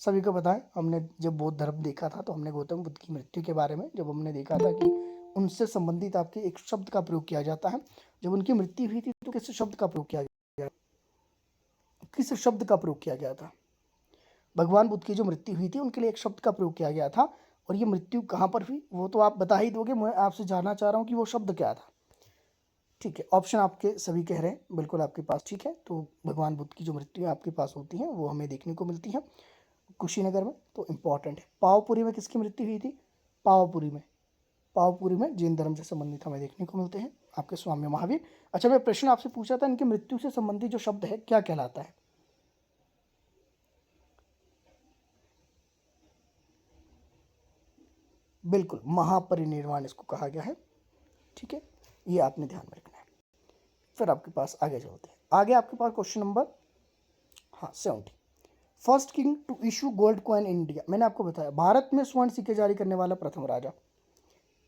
A: सभी को पता है। हमने जब बौद्ध धर्म देखा था तो हमने गौतम बुद्ध की मृत्यु के बारे में जब हमने देखा था कि उनसे संबंधित आपके एक शब्द का प्रयोग किया जाता है। जब उनकी मृत्यु हुई थी तो किस शब्द का प्रयोग किया गया, किस शब्द का प्रयोग किया गया था? भगवान बुद्ध की जो मृत्यु हुई थी उनके लिए एक शब्द का प्रयोग किया गया था, और ये मृत्यु कहाँ पर हुई वो तो आप बता ही दोगे, मैं आपसे जानना चाह रहा हूँ कि वो शब्द क्या था। ठीक है, ऑप्शन आपके सभी कह रहे हैं बिल्कुल आपके पास ठीक है। तो भगवान बुद्ध की जो मृत्यु आपके पास होती है वो हमें देखने को मिलती है कुशीनगर में, तो इम्पॉर्टेंट है। पावपुरी में किसकी मृत्यु हुई थी? पावपुरी में जैन धर्म से संबंधित हमें देखने को मिलते हैं आपके स्वामी महावीर। अच्छा, मैं प्रश्न आपसे पूछा था, इनकी मृत्यु से संबंधित जो शब्द है क्या कहलाता है? बिल्कुल, महापरिनिर्वाण इसको कहा गया है। ठीक है, ये आपने ध्यान में रखना है। फिर आपके पास आगे चलते हैं। आगे आपके पास question number 70, first king to issue gold coin in India. मैंने आपको बताया भारत में स्वर्ण सिक्के जारी करने वाला प्रथम राजा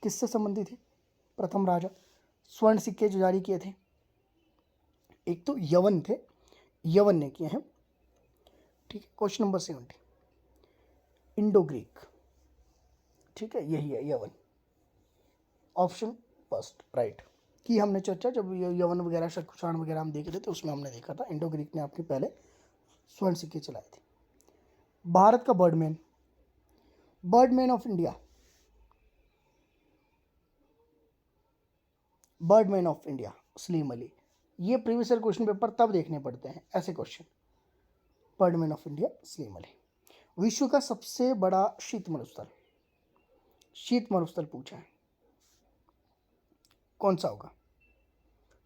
A: किससे संबंधित है? प्रथम राजा स्वर्ण सिक्के जो जारी किए थे, एक तो यवन थे, यवन ने किए हैं। ठीक है, क्वेश्चन नंबर 70, इंडो ग्रीक, ठीक है, यही है यवन, ऑप्शन फर्स्ट राइट। की हमने चर्चा जब यवन वगैरह शकुषाण वगैरह हम देख रहे थे उसमें हमने देखा था इंडो ग्रीक ने अपने पहले स्वर्ण सिक्के चलाए थे। भारत का Birdman, Birdman of India, Birdman of India Salim Ali. ये प्रीवियस ईयर क्वेश्चन पेपर तब देखने पड़ते हैं ऐसे question. Birdman of India Salim Ali. विश्व का सबसे बड़ा शीत मरुस्थल, शीत मरुस्थल पूछा है, कौन सा होगा?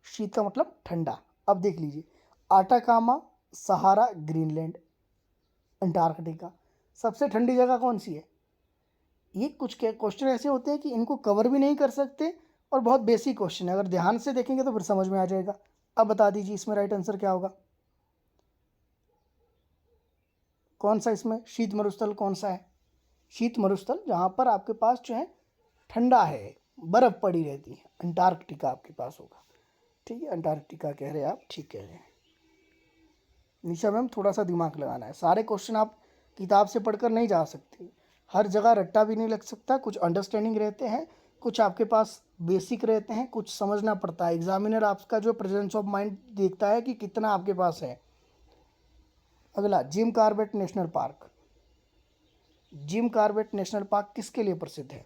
A: शीत का मतलब ठंडा। अब देख लीजिए, आटाकामा, सहारा, ग्रीनलैंड, अंटार्कटिका, सबसे ठंडी जगह कौन सी है? ये कुछ क्वेश्चन ऐसे होते हैं कि इनको कवर भी नहीं कर सकते और बहुत बेसिक क्वेश्चन है, अगर ध्यान से देखेंगे तो फिर समझ में आ जाएगा। अब बता दीजिए इसमें राइट आंसर क्या होगा? कौन सा इसमें शीत मरुस्थल कौन सा है? शीत मरुस्थल जहाँ पर आपके पास जो है ठंडा है, बर्फ पड़ी रहती है, अंटार्कटिका आपके पास होगा। ठीक है, अंटार्कटिका कह रहे हैं आप, ठीक कह रहे हैं। निशा मैम थोड़ा सा दिमाग लगाना है, सारे क्वेश्चन आप किताब से पढ़कर नहीं जा सकते, हर जगह रट्टा भी नहीं लग सकता, कुछ अंडरस्टैंडिंग रहते हैं कुछ आपके पास बेसिक रहते हैं, कुछ समझना पड़ता है। एग्जामिनर आपका जो प्रेजेंस ऑफ माइंड देखता है कि कितना आपके पास है। अगला, Jim Corbett national park. Jim Corbett national park किसके लिए प्रसिद्ध है?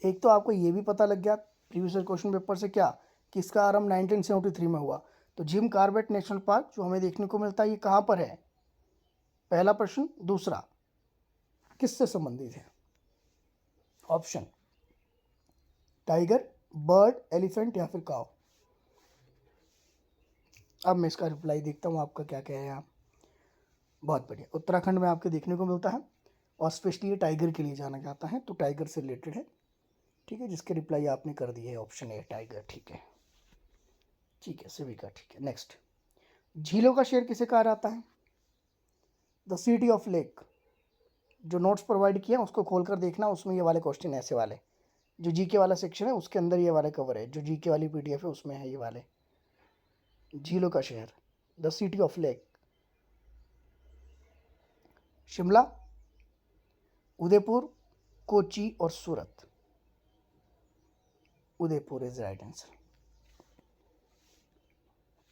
A: एक तो आपको ये भी पता लग गया प्रीवियस ईयर क्वेश्चन पेपर से क्या, कि इसका आरंभ 1973 में हुआ। तो जिम कॉर्बेट नेशनल पार्क जो हमें देखने को मिलता है, ये कहाँ पर है? पहला प्रश्न। दूसरा, किससे संबंधित है? ऑप्शन, टाइगर, बर्ड, एलिफेंट या फिर काव। अब मैं इसका रिप्लाई देखता हूँ आपका क्या क्या है यहाँ। बहुत बढ़िया, उत्तराखंड में आपके देखने को मिलता है और स्पेशली ये टाइगर के लिए जाना जाता है, तो टाइगर से रिलेटेड है। ठीक है, जिसके रिप्लाई आपने कर दी है ऑप्शन ए टाइगर। ठीक है, ठीक है सभी का ठीक है। नेक्स्ट, झीलों का शहर किसे कहा जाता है? The city of lake. जो नोट्स प्रोवाइड किए हैं उसको खोलकर देखना, उसमें ये वाले क्वेश्चन ऐसे वाले, जो जीके वाला सेक्शन है उसके अंदर ये वाले कवर है, जो जीके वाली पीडीएफ है उसमें है ये वाले। झीलों का शहर, the city of lake, Shimla, Udaipur, Kochi और Surat. Udaipur is right answer.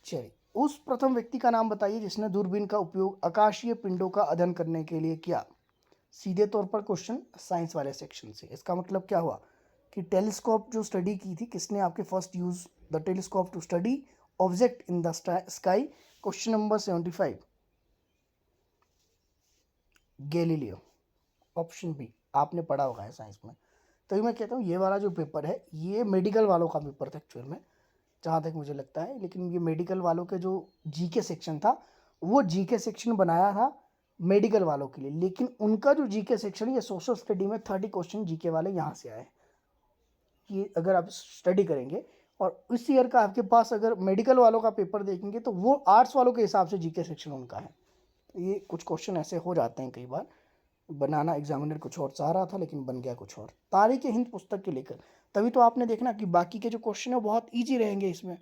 A: चलिए, उस प्रथम व्यक्ति का नाम बताइए जिसने दूरबीन का उपयोग आकाशीय पिंडों का अध्ययन करने के लिए किया। सीधे तौर पर क्वेश्चन साइंस वाले सेक्शन से। इसका मतलब क्या हुआ कि टेलीस्कोप जो स्टडी की थी, किसने आपके first use the telescope to study object in the sky? Question number 75, Galileo. Option B, आपने पढ़ा होगा है साइंस में। तभी मैं कहता हूँ ये वाला जो पेपर है ये मेडिकल वालों का पेपर था एक्चुअल में, जहाँ तक मुझे लगता है। लेकिन ये मेडिकल वालों के जो जीके सेक्शन था, वो जीके सेक्शन बनाया था मेडिकल वालों के लिए, लेकिन उनका जो जीके सेक्शन है, ये सोशल स्टडी में 30 क्वेश्चन जीके वाले यहाँ से आए। ये अगर आप स्टडी करेंगे और इस ईयर का आपके पास अगर मेडिकल वालों का पेपर देखेंगे तो वो आर्ट्स वालों के हिसाब से जीके सेक्शन उनका है। तो ये कुछ क्वेश्चन ऐसे हो जाते हैं कई बार, बनाना एग्जामिनर कुछ और चाह रहा था लेकिन बन गया कुछ और। तारीख हिंद पुस्तक के लेकर, तभी तो आपने देखना कि बाकी के जो क्वेश्चन है बहुत ईजी रहेंगे इसमें।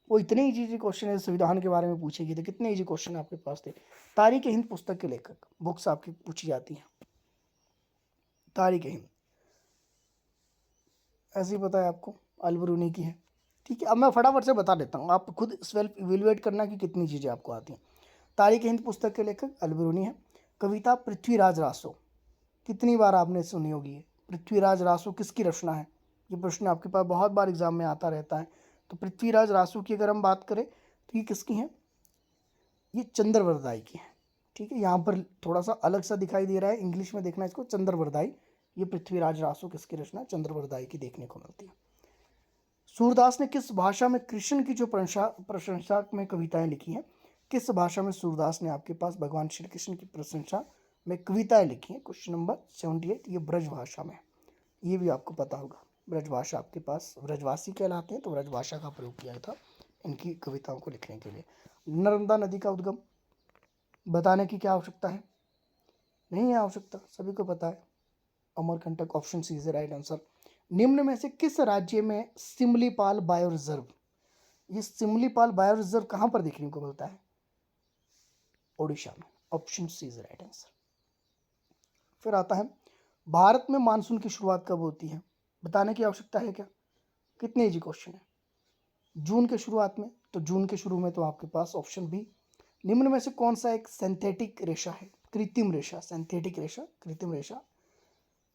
A: वो इतने ईजी क्वेश्चन है, संविधान के बारे में पूछेगी तो कितने ईजी क्वेश्चन आपके पास थे। तारीख हिंद पुस्तक के लेखक, बुक्स आपकी पूछी जाती हैं। तारीख हिंद ऐसे ही पता है आपको, अलबरूनी की है। ठीक है, अब मैं फटाफट से बता देता हूँ, आप खुद सेल्फ इवेल्युएट करना कि कितनी चीज़ें आपको आती हैं। तारीख हिंद पुस्तक के लेखक अलबरूनी है। कविता पृथ्वीराज रासो, कितनी बार आपने सुनी होगी ये? पृथ्वीराज रासो किसकी रचना है? ये प्रश्न आपके पास बहुत बार एग्जाम में आता रहता है। तो पृथ्वीराज रासो की अगर हम बात करें तो ये किसकी है? ये चंद्रवरदाई की है। ठीक है, यहाँ पर थोड़ा सा अलग सा दिखाई दे रहा है, इंग्लिश में देखना इसको, चंद्रवरदाई। ये पृथ्वीराज रासो किसकी रचना? चंद्रवरदाई की देखने को मिलती है। सूरदास ने किस भाषा में कृष्ण की जो प्रशंसा में कविताएं लिखी हैं? किस भाषा में सूरदास ने आपके पास भगवान श्री कृष्ण की प्रशंसा में कविताएं लिखी हैं? क्वेश्चन नंबर 78, ये ब्रज भाषा में। ये भी आपको पता होगा, ब्रज भाषा आपके पास, ब्रजवासी कहलाते हैं तो ब्रज भाषा का प्रयोग किया था इनकी कविताओं को लिखने के लिए। नर्मदा नदी का उद्गम बताने की क्या आवश्यकता है? नहीं है आवश्यकता, सभी को पता है, Amarkantak. Option C is the right answer. निम्न में से किस राज्य में सिमलीपाल बायो रिजर्व? ये सिमलीपाल बायो रिजर्व कहाँ पर देखने को मिलता है? ओडिशा में। Option C is the right answer. फिर आता है, भारत में मानसून की शुरुआत कब होती है? बताने की आवश्यकता है क्या? कितने इजी क्वेश्चन है। जून के शुरुआत में, तो जून के शुरू में तो आपके पास ऑप्शन बी। निम्न में से कौन सा एक सिंथेटिक रेशा है? कृत्रिम रेशा, सिंथेटिक रेशा, कृत्रिम रेशा।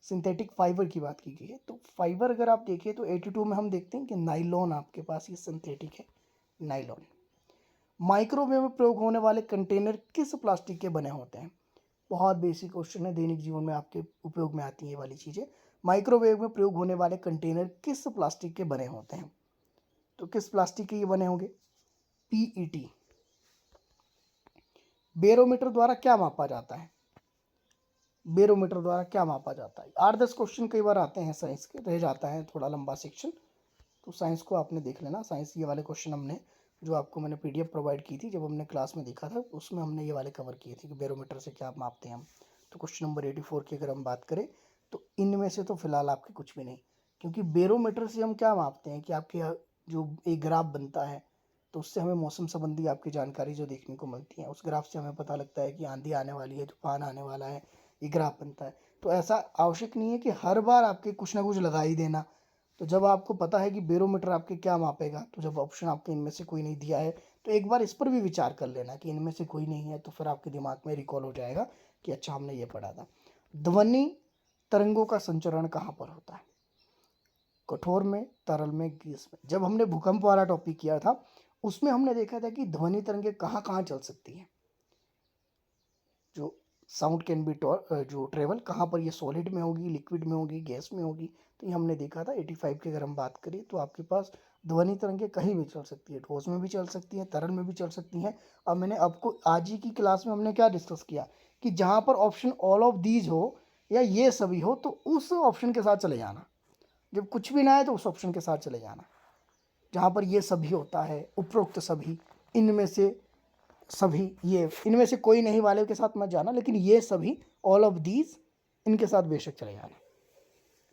A: सिंथेटिक फाइबर की बात की गई है, तो फाइबर अगर आप देखिए तो 82 में हम देखते हैं कि नाइलॉन आपके पास ये सिंथेटिक है, नाइलॉन। माइक्रोवेव में प्रयोग होने वाले कंटेनर किस प्लास्टिक के बने होते हैं? बहुत बेसिक क्वेश्चन है, दैनिक जीवन में आपके उपयोग में आती है ये वाली चीज़ें। माइक्रोवेव में प्रयोग होने वाले कंटेनर किस प्लास्टिक के बने होते हैं? तो किस प्लास्टिक के ये बने होंगे? पीईटी। बैरोमीटर द्वारा क्या मापा जाता है? बैरोमीटर द्वारा क्या मापा जाता है? 8-10 क्वेश्चन कई बार आते हैं साइंस के, रह जाता है थोड़ा लंबा सेक्शन, तो साइंस को आपने देख लेना। साइंस ये वाले क्वेश्चन हमने, जो आपको मैंने पीडीएफ प्रोवाइड की थी जब हमने क्लास में देखा था, उसमें हमने ये वाले कवर किए थे कि बैरोमीटर से क्या मापते हैं हम। तो क्वेश्चन नंबर 84 की अगर हम बात करें तो इनमें से तो फिलहाल आपके कुछ भी नहीं, क्योंकि बैरोमीटर से हम क्या मापते हैं कि आपके जो एक ग्राफ बनता है तो उससे हमें मौसम संबंधी आपकी जानकारी जो देखने को मिलती है, उस ग्राफ से हमें पता लगता है कि आंधी आने वाली है, तूफान आने वाला है, ये ग्राफ बनता है। तो ऐसा आवश्यक नहीं है कि हर बार आपके कुछ ना कुछ लगा ही देना। तो जब आपको पता है कि बैरोमीटर आपके क्या मापेगा, तो जब ऑप्शन आपके इनमें से कोई नहीं दिया है तो एक बार इस पर भी विचार कर लेना कि इनमें से कोई नहीं है, तो फिर आपके दिमाग में रिकॉल हो जाएगा कि अच्छा हमने ये पढ़ा था। ध्वनि तरंगों का संचरण कहाँ पर होता है? कठोर में, तरल में, गैस में। जब हमने भूकंप वाला टॉपिक किया था उसमें हमने देखा था कि ध्वनि तरंगें कहाँ कहाँ चल सकती हैं, जो साउंड कैन बी जो ट्रेवल कहाँ पर, ये सॉलिड में होगी, लिक्विड में होगी, गैस में होगी। तो ये हमने देखा था 85 की अगर हम बात करें तो आपके पास ध्वनि तरंगें कहीं भी चल सकती है, ठोस में भी चल सकती हैं, तरल में भी चल सकती हैं। और मैंने आपको आज ही की क्लास में हमने क्या डिस्कस किया कि जहाँ पर ऑप्शन ऑल ऑफ दीज हो या ये सभी हो तो उस ऑप्शन के साथ चले जाना, जब कुछ भी ना आए तो उस ऑप्शन के साथ चले जाना। जहाँ पर ये सभी होता है, उपरोक्त सभी, इनमें से सभी, ये इनमें से कोई नहीं वाले के साथ मत जाना, लेकिन ये सभी, ऑल ऑफ दीज, इनके साथ बेशक चले जाना।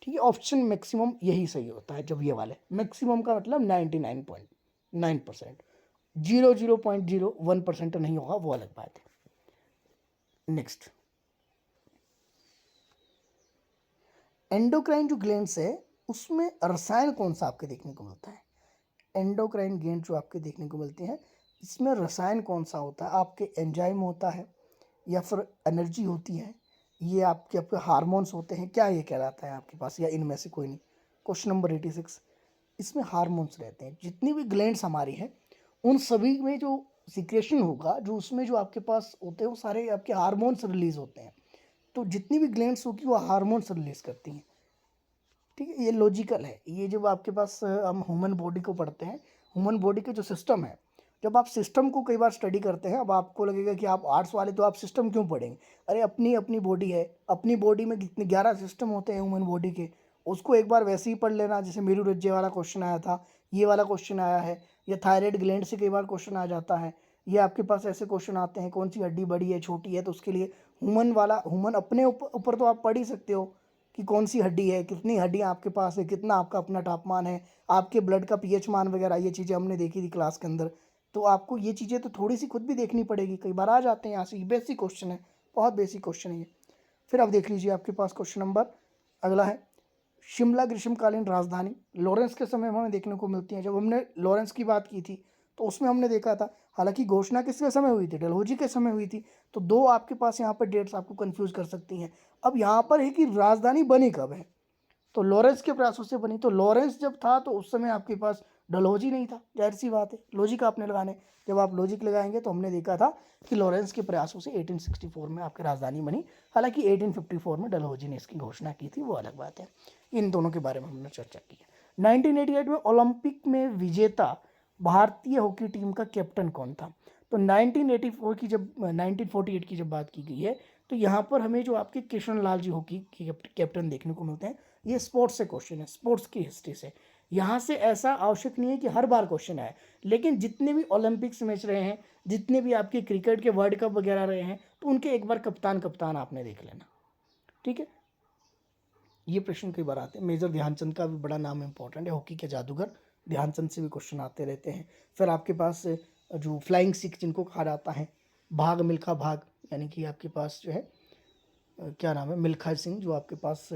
A: ठीक है, ऑप्शन मैक्सिमम यही सही होता है जब ये वाले, मैक्सिमम का मतलब 99.9%, 0.01% नहीं होगा, वो अलग बात है। नेक्स्ट, एंडोक्राइन जो ग्लैंड्स है उसमें रसायन कौन सा आपके देखने को मिलता है? एंडोक्राइन ग्लैंड जो आपके देखने को मिलते हैं इसमें रसायन कौन सा होता है? आपके एंजाइम होता है या फिर एनर्जी होती है, ये आपके हार्मोन्स होते हैं, क्या ये कहलाता है आपके पास, या इनमें से कोई नहीं? क्वेश्चन नंबर 86, इसमें हार्मोन्स रहते हैं। जितनी भी ग्लैंड्स हमारी हैं उन सभी में जो सिक्रेशन होगा, जो उसमें जो आपके पास होते हैं वो सारे आपके हार्मोन्स रिलीज होते हैं। तो जितनी भी ग्लैंड्स होगी वो हार्मोन्स रिलीज करती हैं। ठीक है, ये लॉजिकल है। ये जब आपके पास हम ह्यूमन बॉडी को पढ़ते हैं, ह्यूमन बॉडी के जो सिस्टम है, जब आप सिस्टम को कई बार स्टडी करते हैं, अब आपको लगेगा कि आप आर्ट्स वाले तो आप सिस्टम क्यों पढ़ेंगे? अरे अपनी अपनी बॉडी है, अपनी बॉडी में कितने 11 सिस्टम होते हैं ह्यूमन बॉडी के, उसको एक बार वैसे ही पढ़ लेना। जैसे मेरुरज्जु वाला क्वेश्चन आया था, ये वाला क्वेश्चन आया है, या थायराइड ग्लैंड से कई बार क्वेश्चन आ जाता है। ये आपके पास ऐसे क्वेश्चन आते हैं, कौन सी हड्डी बड़ी है, छोटी है, तो उसके लिए ह्यूमन अपने ऊपर तो आप पढ़ ही सकते हो कि कौन सी हड्डी है, कितनी हड्डियाँ आपके पास है, कितना आपका अपना तापमान है, आपके ब्लड का पीएच मान वगैरह, ये चीज़ें हमने देखी थी क्लास के अंदर। तो आपको ये चीज़ें तो थोड़ी सी खुद भी देखनी पड़ेगी, कई बार आ जाते हैं यहाँ से। बेसिक क्वेश्चन है, बहुत बेसिक क्वेश्चन है ये। फिर आप देख लीजिए, आपके पास क्वेश्चन नंबर अगला है, शिमला ग्रीष्मकालीन राजधानी लॉरेंस के समय में हमें देखने को मिलती है। जब हमने लॉरेंस की बात की थी तो उसमें हमने देखा था, हालांकि घोषणा किसके समय हुई थी? डलहौजी के समय हुई थी। तो दो आपके पास यहाँ पर डेट्स आपको कंफ्यूज कर सकती हैं। अब यहाँ पर है कि राजधानी बनी कब है, तो लॉरेंस के प्रयासों से बनी। तो लॉरेंस जब था तो उस समय आपके पास डलहौजी नहीं था, जाहिर सी बात है, लॉजिक आपने लगाने। जब आप लॉजिक लगाएंगे तो हमने देखा था कि लॉरेंस के प्रयासों से 1864 में आपकी राजधानी बनी। हालांकि 1854 में डलहौजी ने इसकी घोषणा की थी, वो अलग बात है। इन दोनों के बारे में हमने चर्चा की है। 1988 में ओलंपिक में विजेता भारतीय हॉकी टीम का कैप्टन कौन था? तो 1984 की जब 1948 की जब बात की गई है तो यहाँ पर हमें जो आपके किशन लाल जी हॉकी के कैप्टन देखने को मिलते हैं। ये स्पोर्ट्स से क्वेश्चन है, स्पोर्ट्स की हिस्ट्री से। यहाँ से ऐसा आवश्यक नहीं है कि हर बार क्वेश्चन आए, लेकिन जितने भी ओलंपिक्स मैच रहे हैं, जितने भी आपके क्रिकेट के वर्ल्ड कप वगैरह रहे हैं, तो उनके एक बार कप्तान कप्तान आपने देख लेना। ठीक है, ये प्रश्न कई बार आते हैं। मेजर ध्यानचंद का भी बड़ा नाम इंपॉर्टेंट है, हॉकी के जादूगर ध्यानचंद से भी क्वेश्चन आते रहते हैं। फिर आपके पास जो फ्लाइंग सिख जिनको कहा जाता है, भाग मिल्खा भाग, यानी कि आपके पास जो है क्या नाम है, मिल्खा सिंह, जो आपके पास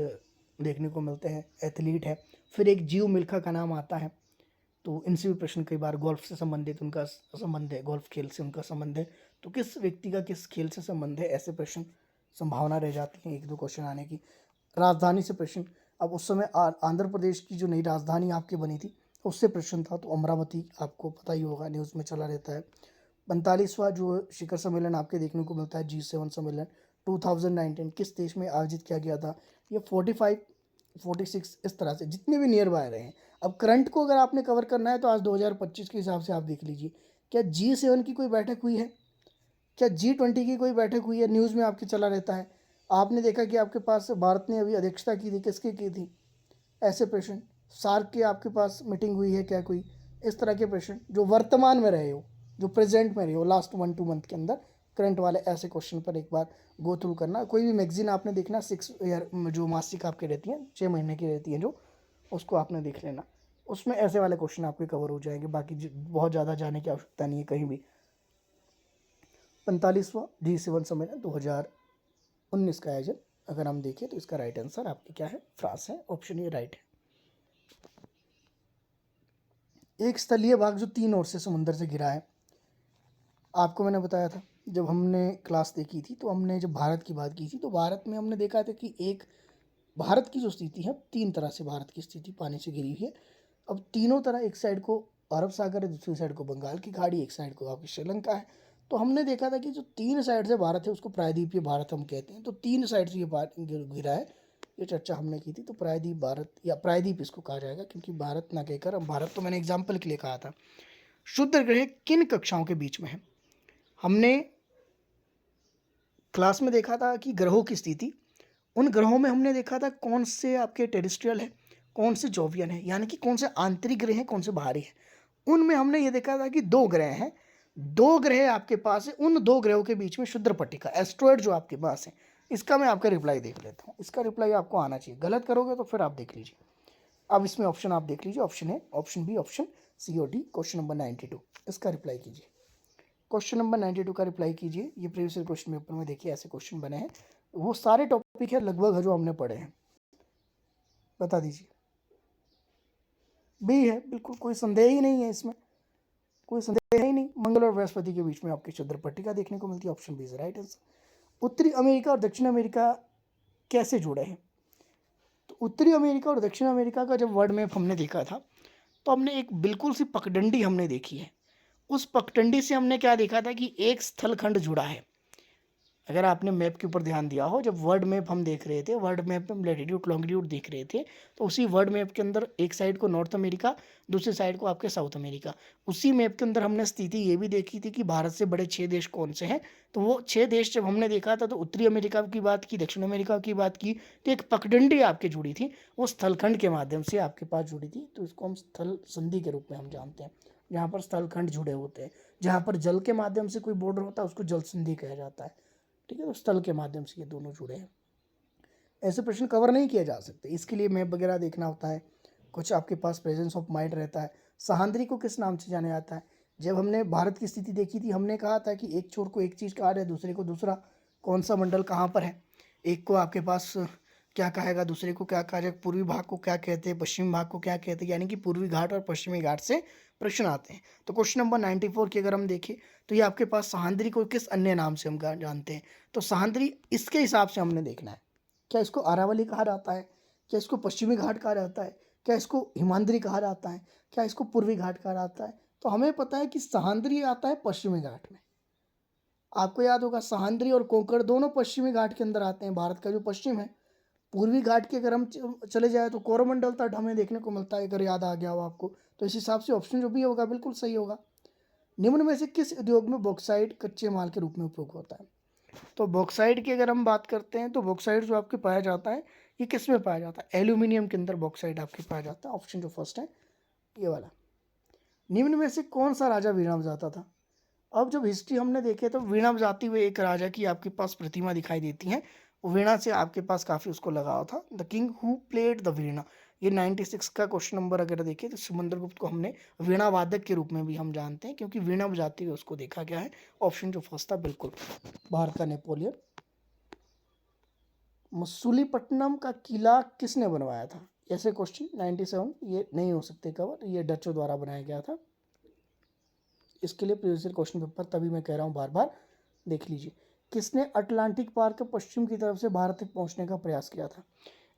A: देखने को मिलते हैं, एथलीट है। फिर एक जीव मिल्खा का नाम आता है। तो इनसे भी प्रश्न कई बार गोल्फ से संबंधित उनका संबंध है, गोल्फ खेल से उनका संबंध है, तो किस व्यक्ति का किस खेल से संबंध है, ऐसे प्रश्न संभावना रह जाती है एक दो क्वेश्चन आने की। राजधानी से प्रश्न, अब उस समय आंध्र प्रदेश की जो नई राजधानी आपकी बनी थी उससे प्रश्न था, तो अमरावती आपको पता ही होगा, न्यूज़ में चला रहता है। 45वां जो शिखर सम्मेलन आपके देखने को मिलता है, G7 सम्मेलन 2019 किस देश में आयोजित किया गया था? ये 45, 46 इस तरह से जितने भी नियर बाय रहे हैं। अब करंट को अगर आपने कवर करना है तो आज 2025 के हिसाब से आप देख लीजिए, क्या G7 की कोई बैठक हुई है, क्या G20 की कोई बैठक हुई है? न्यूज़ में आपके चला रहता है। आपने देखा कि आपके पास भारत ने अभी अध्यक्षता की थी, किसकी की थी? ऐसे प्रश्न। सार्क की आपके पास मीटिंग हुई है क्या कोई? इस तरह के प्रश्न जो वर्तमान में रहे हो, जो प्रेजेंट में रहे हो लास्ट 1-2 मंथ के अंदर, करंट वाले ऐसे क्वेश्चन पर एक बार गो थ्रू करना। कोई भी मैगजीन आपने देखना, 6 ईयर जो मासिक आपके रहती हैं, 6 महीने की रहती हैं जो, उसको आपने देख लेना, उसमें ऐसे वाले क्वेश्चन आपके कवर हो जाएंगे। बाकी बहुत ज़्यादा जाने की आवश्यकता नहीं है कहीं भी। 45वां G7 सम्मेलन 2019 का आयोजन अगर हम देखें तो इसका राइट आंसर आपके क्या है, फ्रांस है। ऑप्शन ए राइट है। एक स्थलीय भाग जो 3 ओर से समुद्र से घिरा है। आपको मैंने बताया था जब हमने क्लास देखी थी, तो हमने जब भारत की बात की थी, तो भारत में हमने देखा था कि एक भारत की जो स्थिति है, 3 तरह से भारत की स्थिति पानी से घिरी हुई है। अब तीनों तरह, एक साइड को अरब सागर है, दूसरी साइड को बंगाल की खाड़ी, एक साइड को आपकी श्रीलंका है। तो हमने देखा था कि जो 3 साइड से भारत है उसको प्रायद्वीपीय भारत हम कहते हैं। तो 3 साइड से ये घिरा है, ये चर्चा हमने की थी। तो प्रायद्वीप भारत या प्रायद्वीप इसको कहा जाएगा, क्योंकि भारत ना कहकर हम भारत तो मैंने एग्जाम्पल के लिए कहा था। शुद्ध ग्रह किन कक्षाओं के बीच में है? हमने क्लास में देखा था कि ग्रहों की स्थिति, उन ग्रहों में हमने देखा था कौन से आपके टेरेस्ट्रियल है, कौन से जोवियन है, यानी कि कौन से आंतरिक ग्रह हैं, कौन से बाहरी है। उनमें हमने ये देखा था कि 2 ग्रह हैं, 2 ग्रह आपके पास है। उन 2 ग्रहों के बीच में शुद्र पट्टिका, एस्ट्रॉयड जो आपके पास है, इसका मैं आपका रिप्लाई देख लेता हूँ। इसका रिप्लाई आपको आना चाहिए, गलत करोगे तो फिर आप देख लीजिए। अब इसमें ऑप्शन आप देख लीजिए, option A, option B, option C और डी। क्वेश्चन नंबर 92 इसका रिप्लाई कीजिए। क्वेश्चन नंबर 92 का रिप्लाई कीजिए। ये प्रीवियस क्वेश्चन पेपर में देखिए ऐसे क्वेश्चन बने हैं, वो सारे टॉपिक है लगभग जो हमने पढ़े हैं। बता दीजिए। बी है, बिल्कुल कोई संदेह ही नहीं है, इसमें कोई संदेह ही नहीं। मंगल और बृहस्पति के बीच में आपकी चंद्र पट्टिका देखने को मिलती है। Option B is right answer. उत्तरी अमेरिका और दक्षिण अमेरिका कैसे जुड़े हैं? तो उत्तरी अमेरिका और दक्षिण अमेरिका का जब वर्ल्ड मैप हमने देखा था, तो हमने एक बिल्कुल सी पगडंडी हमने देखी है। उस पगडंडी से हमने क्या देखा था कि एक स्थलखंड जुड़ा है। अगर आपने मैप के ऊपर ध्यान दिया हो, जब वर्ल्ड मैप हम देख रहे थे, वर्ल्ड मैप में हम लैटिट्यूड लॉन्गिट्यूड देख रहे थे, तो उसी वर्ल्ड मैप के अंदर एक साइड को नॉर्थ अमेरिका, दूसरी साइड को आपके साउथ अमेरिका। उसी मैप के अंदर हमने स्थिति ये भी देखी थी कि भारत से बड़े 6 देश कौन से हैं। तो वो 6 देश जब हमने देखा था, तो उत्तरी अमेरिका की बात की, दक्षिण अमेरिका की बात की, तो एक पगडंडी आपकी जुड़ी थी, वो स्थलखंड के माध्यम से आपके पास जुड़ी थी। तो इसको हम स्थल संधि के रूप में हम जानते हैं, जहाँ पर स्थलखंड जुड़े होते हैं। जहाँ पर जल के माध्यम से कोई बॉर्डर होता है उसको जल संधि कहा जाता है। ठीक है, तो स्थल के माध्यम से ये दोनों जुड़े हैं। ऐसे प्रश्न कवर नहीं किए जा सकते, इसके लिए मैप वगैरह देखना होता है, कुछ आपके पास प्रेजेंस ऑफ माइंड रहता है। सहांद्री को किस नाम से जाना जाता है? जब हमने भारत की स्थिति देखी थी, हमने कहा था कि एक छोर को एक चीज़ कहा जाए, दूसरे को दूसरा। कौन सा मंडल कहाँ पर है? एक को आपके पास क्या कहेगा, दूसरे को क्या कहा जाएगा, पूर्वी भाग को क्या कहते हैं, पश्चिमी भाग को क्या कहते हैं, यानी कि पूर्वी घाट और पश्चिमी घाट से प्रश्न आते हैं। तो क्वेश्चन नंबर 94 की अगर हम देखें, तो ये आपके पास सहांद्री को किस अन्य नाम से हम जानते हैं? तो सहांद्री इसके हिसाब से हमने देखना है। क्या इसको अरावली कहा जाता है? क्या इसको पश्चिमी घाट कहा जाता है? क्या इसको हिमाद्री कहा जाता है? क्या इसको पूर्वी घाट कहा जाता है? तो हमें पता है कि सहांद्री आता है पश्चिमी घाट में। आपको याद होगा सहांद्री और कोंकण दोनों पश्चिमी घाट के अंदर आते हैं। भारत का जो पश्चिम है, पूर्वी घाट के अगर हम चले जाए तो कोरोमंडल तट हमें देखने को मिलता है, अगर याद आ गया हो आपको। तो इस हिसाब से ऑप्शन जो भी होगा बिल्कुल सही होगा। निम्न में से किस उद्योग में बॉक्साइट कच्चे माल के रूप में उपयोग होता है? तो बॉक्साइट की अगर हम बात करते हैं, तो बॉक्साइट जो आपके पाया जाता है, ये किस में पाया जाता है? एल्यूमिनियम के अंदर बॉक्साइट आपके पाया जाता है। ऑप्शन जो फर्स्ट है ये वाला। निम्न में से कौन सा राजा वीणा बजाता था? अब जब हिस्ट्री हमने देखे तो वीणा बजाते हुए एक राजा की आपके पास प्रतिमा दिखाई देती है। वीणा से आपके पास काफ़ी उसको लगाव था। The king who played the veena, ये 96 का क्वेश्चन नंबर अगर देखें, तो समुद्रगुप्त को हमने वीणा वादक के रूप में भी हम जानते हैं, क्योंकि वीणा बजाते हुए उसको देखा गया है। ऑप्शन जो फर्स्ट था बिल्कुल भारत का नेपोलियन। मसूलीपट्टनम का किला किसने बनवाया था? ऐसे क्वेश्चन 97 ये नहीं हो सकते कवर, ये डचों द्वारा बनाया गया था। इसके लिए प्रीवियस क्वेश्चन पेपर, तभी मैं कह रहा हूँ बार बार देख लीजिए। किसने अटलांटिक पार के पश्चिम की तरफ से भारत तक पहुँचने का प्रयास किया था?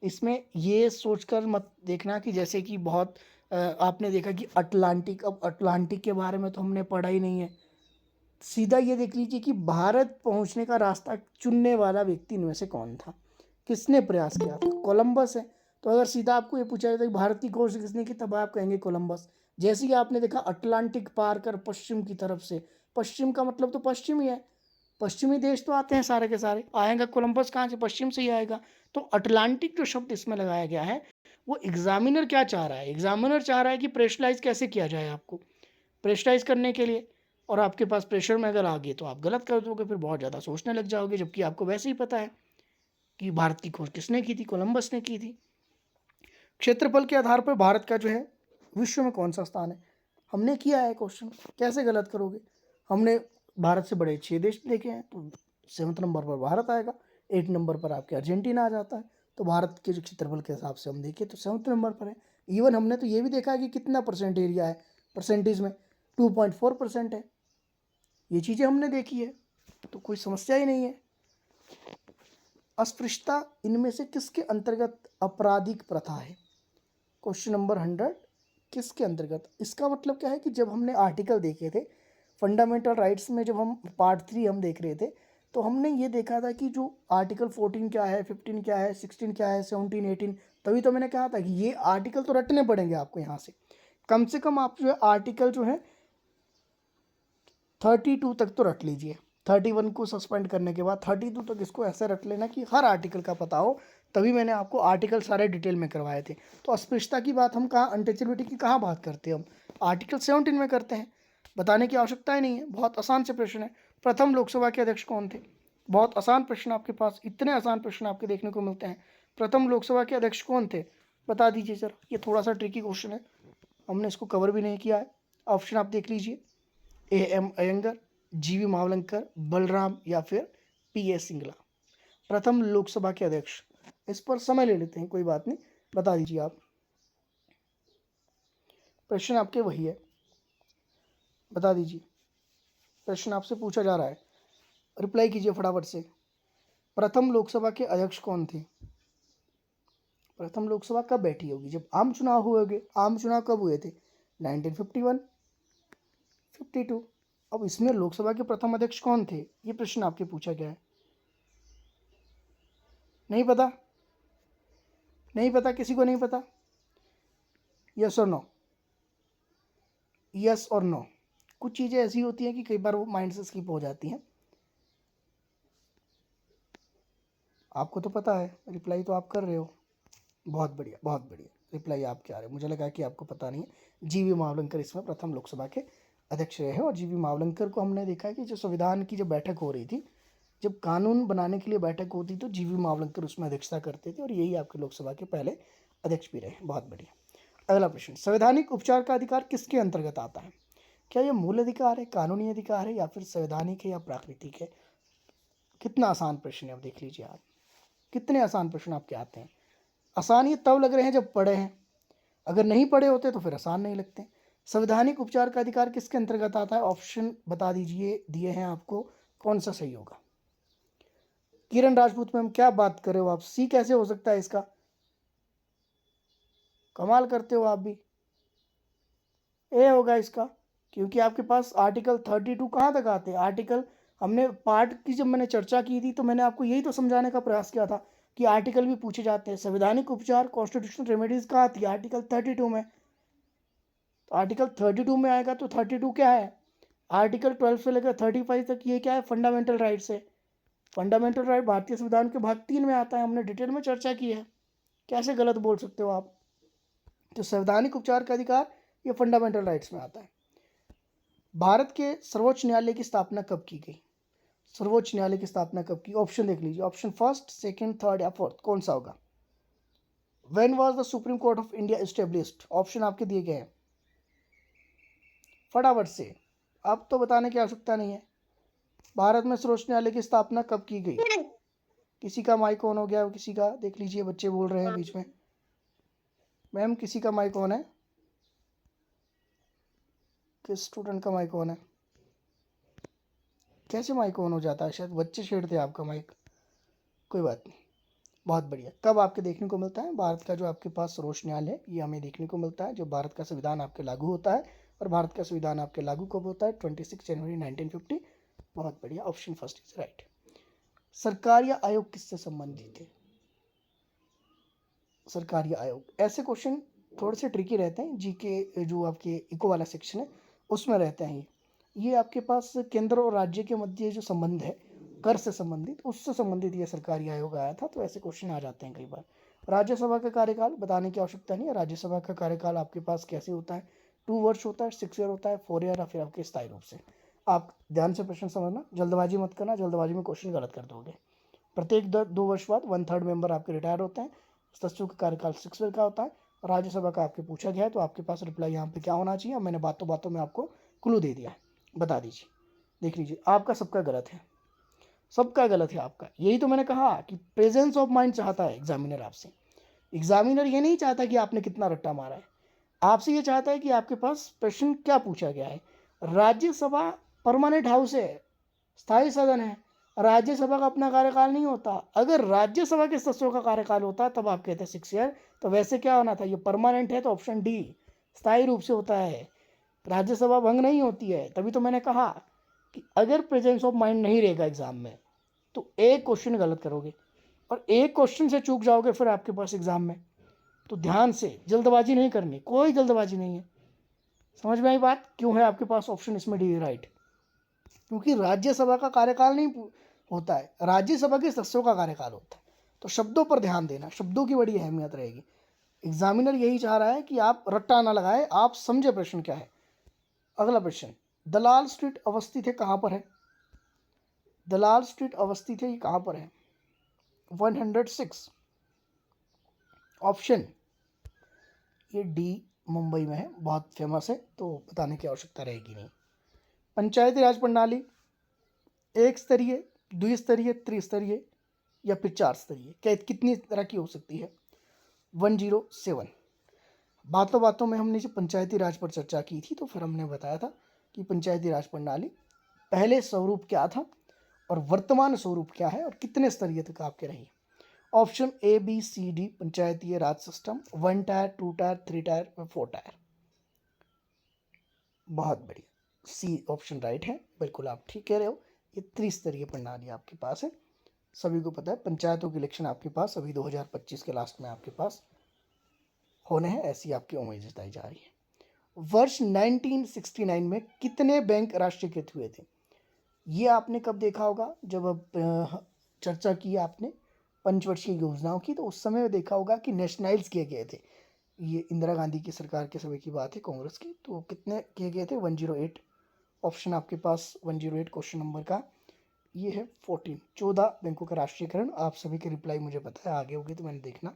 A: इसमें ये सोचकर मत देखना कि जैसे कि बहुत आपने देखा कि अटलांटिक, अब अटलांटिक के बारे में तो हमने पढ़ा ही नहीं है। सीधा ये देख लीजिए कि भारत पहुंचने का रास्ता चुनने वाला व्यक्ति इनमें से कौन था, किसने प्रयास किया था? कोलंबस है। तो अगर सीधा आपको ये पूछा जाता है कि भारत की खोज किसने की, तब आप कहेंगे कोलंबस। जैसे ही आपने देखा अटलांटिक पार कर पश्चिम की तरफ से, पश्चिम का मतलब तो पश्चिम ही है, पश्चिमी देश तो आते हैं सारे के सारे, आएगा कोलंबस कहाँ से? पश्चिम से ही आएगा। तो अटलांटिक जो शब्द इसमें लगाया गया है, वो एग्जामिनर क्या चाह रहा है? एग्जामिनर चाह रहा है कि प्रेशराइज कैसे किया जाए आपको, प्रेशराइज करने के लिए। और आपके पास प्रेशर में अगर आ गए तो आप गलत कर दोगे, फिर बहुत ज़्यादा सोचने लग जाओगे, जबकि आपको वैसे ही पता है कि भारत की खोज किसने की थी? कोलंबस ने की थी। क्षेत्रफल के आधार पर भारत का जो है विश्व में कौन सा स्थान है? हमने किया है क्वेश्चन, कैसे गलत करोगे? हमने भारत से बड़े 6 देश देखे हैं, तो 7th नंबर पर भारत आएगा। 8 नंबर पर आपके अर्जेंटीना आ जाता है। तो भारत के जो क्षेत्रफल के हिसाब से हम देखें तो 7 नंबर पर है। इवन हमने तो ये भी देखा है कि कितना परसेंट एरिया है, परसेंटेज में 2.4% है। ये चीज़ें हमने देखी है, तो कोई समस्या ही नहीं है। अस्पृश्यता इनमें से किसके अंतर्गत आपराधिक प्रथा है? क्वेश्चन नंबर 100 किसके अंतर्गत? इसका मतलब क्या है कि जब हमने आर्टिकल देखे थे फंडामेंटल राइट्स में, जब हम पार्ट 3 हम देख रहे थे, तो हमने ये देखा था कि जो आर्टिकल 14 क्या है, 15 क्या है, 16 क्या है, 17, 18, तभी तो मैंने कहा था कि ये आर्टिकल तो रटने पड़ेंगे आपको यहाँ से कम आप जो है आर्टिकल जो है 32 तक तो रट लीजिए। 31 को सस्पेंड करने के बाद 32 तक इसको ऐसे रट लेना कि हर आर्टिकल का पता हो, तभी मैंने आपको आर्टिकल सारे डिटेल में करवाए थे। तो अस्पृश्यता की बात हम कहाँ, अनटचेबिलिटी की कहाँ बात करते हैं? हम आर्टिकल 17 में करते हैं। बताने की आवश्यकता ही नहीं है, बहुत आसान से प्रश्न है। प्रथम लोकसभा के अध्यक्ष कौन थे? बहुत आसान प्रश्न आपके पास, इतने आसान प्रश्न आपके देखने को मिलते हैं। प्रथम लोकसभा के अध्यक्ष कौन थे? बता दीजिए सर। ये थोड़ा सा ट्रिकी क्वेश्चन है, हमने इसको कवर भी नहीं किया है। ऑप्शन आप देख लीजिए, A.M. अयंगर, G.V. मावलंकर, बलराम या फिर P.A. सिंगला। प्रथम लोकसभा के अध्यक्ष, इस पर समय ले लेते हैं, कोई बात नहीं, बता दीजिए आप। प्रश्न आपके वही है, बता दीजिए। प्रश्न आपसे पूछा जा रहा है, रिप्लाई कीजिए फटाफट से। प्रथम लोकसभा के अध्यक्ष कौन थे? प्रथम लोकसभा कब बैठी होगी? जब आम चुनाव हुए होंगे। आम चुनाव कब हुए थे? 1951, 52। अब इसमें लोकसभा के प्रथम अध्यक्ष कौन थे, ये प्रश्न आपके पूछा गया है। नहीं पता? नहीं पता, किसी को नहीं पता? यस और नो, यस और नो। कुछ चीज़ें ऐसी होती हैं कि कई बार वो माइंड से स्किप हो जाती हैं। आपको तो पता है, रिप्लाई तो आप कर रहे हो, बहुत बढ़िया बहुत बढ़िया, रिप्लाई आपके आ रहे हैं। मुझे लगा कि आपको पता नहीं है। G.V. मावलंकर इसमें प्रथम लोकसभा के अध्यक्ष रहे हैं। और G.V. मावलंकर को हमने देखा है कि जो संविधान की जब बैठक हो रही थी, जब कानून बनाने के लिए बैठक होती तो G.V. मावलंकर उसमें अध्यक्षता करते थे, और यही आपके लोकसभा के पहले अध्यक्ष भी रहे। बहुत बढ़िया। अगला प्रश्न, संवैधानिक उपचार का अधिकार किसके अंतर्गत आता है? क्या यह मूल अधिकार है, कानूनी अधिकार है, या फिर संवैधानिक है, या प्राकृतिक है? कितना आसान प्रश्न है, अब देख लीजिए आप, कितने आसान प्रश्न आपके आते हैं। आसान ये तब लग रहे हैं जब पढ़े हैं, अगर नहीं पढ़े होते तो फिर आसान नहीं लगते। संवैधानिक उपचार का अधिकार किसके अंतर्गत आता है? ऑप्शन बता दीजिए, दिए हैं आपको, कौन सा सही होगा? किरण राजपूत मैम, क्या बात कर रहे हो आप? सी कैसे हो सकता है इसका? कमाल करते हो आप भी। ए होगा इसका, क्योंकि आपके पास आर्टिकल 32 कहाँ तक आते हैं? आर्टिकल, हमने पार्ट की जब मैंने चर्चा की थी तो मैंने आपको यही तो समझाने का प्रयास किया था कि आर्टिकल भी पूछे जाते हैं। संवैधानिक उपचार, कॉन्स्टिट्यूशनल रेमेडीज कहाँ आती है? आर्टिकल 32 में। तो आर्टिकल 32 में आएगा तो 32 क्या है? आर्टिकल 12 से लेकर 35 तक ये क्या है? फंडामेंटल राइट्स है। फंडामेंटल राइट भारतीय संविधान के भाग 3 में आता है, हमने डिटेल में चर्चा की है। कैसे गलत बोल सकते हो आप? तो संवैधानिक उपचार का अधिकार ये फंडामेंटल राइट्स में आता है। भारत के सर्वोच्च न्यायालय की स्थापना कब की गई? सर्वोच्च न्यायालय की स्थापना कब की? ऑप्शन देख लीजिए, ऑप्शन फर्स्ट, सेकंड, थर्ड या फोर्थ, कौन सा होगा? When was the supreme court of India established? Option आपके दिए गए हैं, फटाफट से, अब तो बताने की आवश्यकता नहीं है। भारत में सर्वोच्च न्यायालय की स्थापना कब की गई? किसी का माइक ऑन हो गया, किसी का, देख लीजिए, बच्चे बोल रहे हैं बीच में। मैम किसी का माइक ऑन है? किस स्टूडेंट का माइक ऑन है? कैसे माइक ऑन हो जाता है? शायद बच्चे छेड़ते हैं आपका माइक, कोई बात नहीं। बहुत बढ़िया। कब आपके देखने को मिलता है? भारत का जो आपके पास सर्वोच्च न्यायालय है, ये हमें देखने को मिलता है जब भारत का संविधान आपके लागू होता है। और भारत का संविधान आपके लागू कब होता है? 26 जनवरी 1950। बहुत बढ़िया, ऑप्शन फर्स्ट इज राइट। सरकारी आयोग किससे संबंधित है? सरकारी आयोग, ऐसे क्वेश्चन थोड़े से ट्रिकी रहते हैं, जीके जो आपके इको वाला सेक्शन है उसमें रहते हैं। ये आपके पास केंद्र और राज्य के मध्य जो संबंध है, कर से संबंधित, उससे संबंधित ये सरकारी आयोग आया था, तो ऐसे क्वेश्चन आ जाते हैं कई बार। राज्यसभा का कार्यकाल बताने की आवश्यकता नहीं है। राज्यसभा का कार्यकाल आपके पास कैसे होता है? 2 वर्ष होता है, 6 ईयर होता है, 4 ईयर, या फिर आपके स्थायी रूप से। आप ध्यान से प्रश्न समझना, जल्दबाजी मत करना, जल्दबाजी में क्वेश्चन गलत कर दोगे। प्रत्येक 2 वर्ष बाद 1/3 मेंबर आपके रिटायर होते हैं। सदस्यों का कार्यकाल 6 ईयर का होता है। राज्यसभा का आपके पूछा गया है, तो आपके पास रिप्लाई यहाँ पे क्या होना चाहिए? मैंने बातों बातों में आपको क्लू दे दिया है, बता दीजिए। देख लीजिए, आपका सबका गलत है। सबका गलत है आपका। यही तो मैंने कहा कि प्रेजेंस ऑफ माइंड चाहता है एग्जामिनर आपसे। एग्जामिनर ये नहीं चाहता कि आपने कितना रट्टा मारा है, आपसे ये चाहता है कि आपके पास प्रश्न क्या पूछा गया है। राज्यसभा परमानेंट हाउस है, स्थायी सदन है। राज्यसभा का अपना कार्यकाल नहीं होता। अगर राज्यसभा के सदस्यों का कार्यकाल होता तब आप कहते हैं 6 ईयर, तो वैसे क्या होना था, ये परमानेंट है तो ऑप्शन डी स्थायी रूप से होता है, राज्यसभा भंग नहीं होती है। तभी तो मैंने कहा कि अगर प्रेजेंस ऑफ माइंड नहीं रहेगा एग्जाम में तो एक क्वेश्चन गलत करोगे, और एक क्वेश्चन से चूक जाओगे फिर आपके पास एग्जाम में। तो ध्यान से, जल्दबाजी नहीं करनी, कोई जल्दबाजी नहीं है। समझ में आई बात? क्यों है आपके पास ऑप्शन इसमें डी राइट? क्योंकि राज्यसभा का कार्यकाल नहीं होता है, राज्यसभा के सदस्यों का कार्यकाल होता है। तो शब्दों पर ध्यान देना, शब्दों की बड़ी अहमियत रहेगी। एग्जामिनर यही चाह रहा है कि आप रट्टा ना लगाए, आप समझे प्रश्न क्या है। अगला प्रश्न, दलाल स्ट्रीट अवस्थित है कहाँ पर है? दलाल स्ट्रीट अवस्थित है, ये कहाँ पर है? 106 ऑप्शन, ये डी मुंबई में है, बहुत फेमस है तो बताने की आवश्यकता रहेगी नहीं। पंचायती राज प्रणाली एक स्तरीय, द्विस्तरीय, त्रिस्तरीय या फिर 4 स्तरीय, क्या कितनी तरह की हो सकती है? 107। बातों बातों में हमने जो पंचायती राज पर चर्चा की थी तो फिर हमने बताया था कि पंचायती राज प्रणाली पहले स्वरूप क्या था और वर्तमान स्वरूप क्या है और कितने स्तरीय तक आपके रही। Option A B C D Panchayati Raj system, 1 tier, 2 tier, 3 tier और 4 टायर। बहुत बढ़िया, सी ऑप्शन राइट है, बिल्कुल आप ठीक कह रहे हो। ये त्रिस्तरीय प्रणाली आपके पास है। सभी को पता है पंचायतों के इलेक्शन आपके पास अभी 2025 के लास्ट में आपके पास होने हैं, ऐसी आपकी उम्मीद जताई जा रही है। वर्ष 1969 में कितने बैंक राष्ट्रीयकृत हुए थे? ये आपने कब देखा होगा, जब अब चर्चा की आपने पंचवर्षीय योजनाओं की, तो उस समय देखा होगा कि नेशनलाइज किए गए थे। ये इंदिरा गांधी की सरकार के समय की बात है, कांग्रेस की। तो कितने किए गए थे? 108। ऑप्शन आपके पास 108 क्वेश्चन नंबर का ये है 14 बैंकों का राष्ट्रीयकरण। आप सभी के रिप्लाई मुझे पता है, आगे होगी तो मैंने देखना,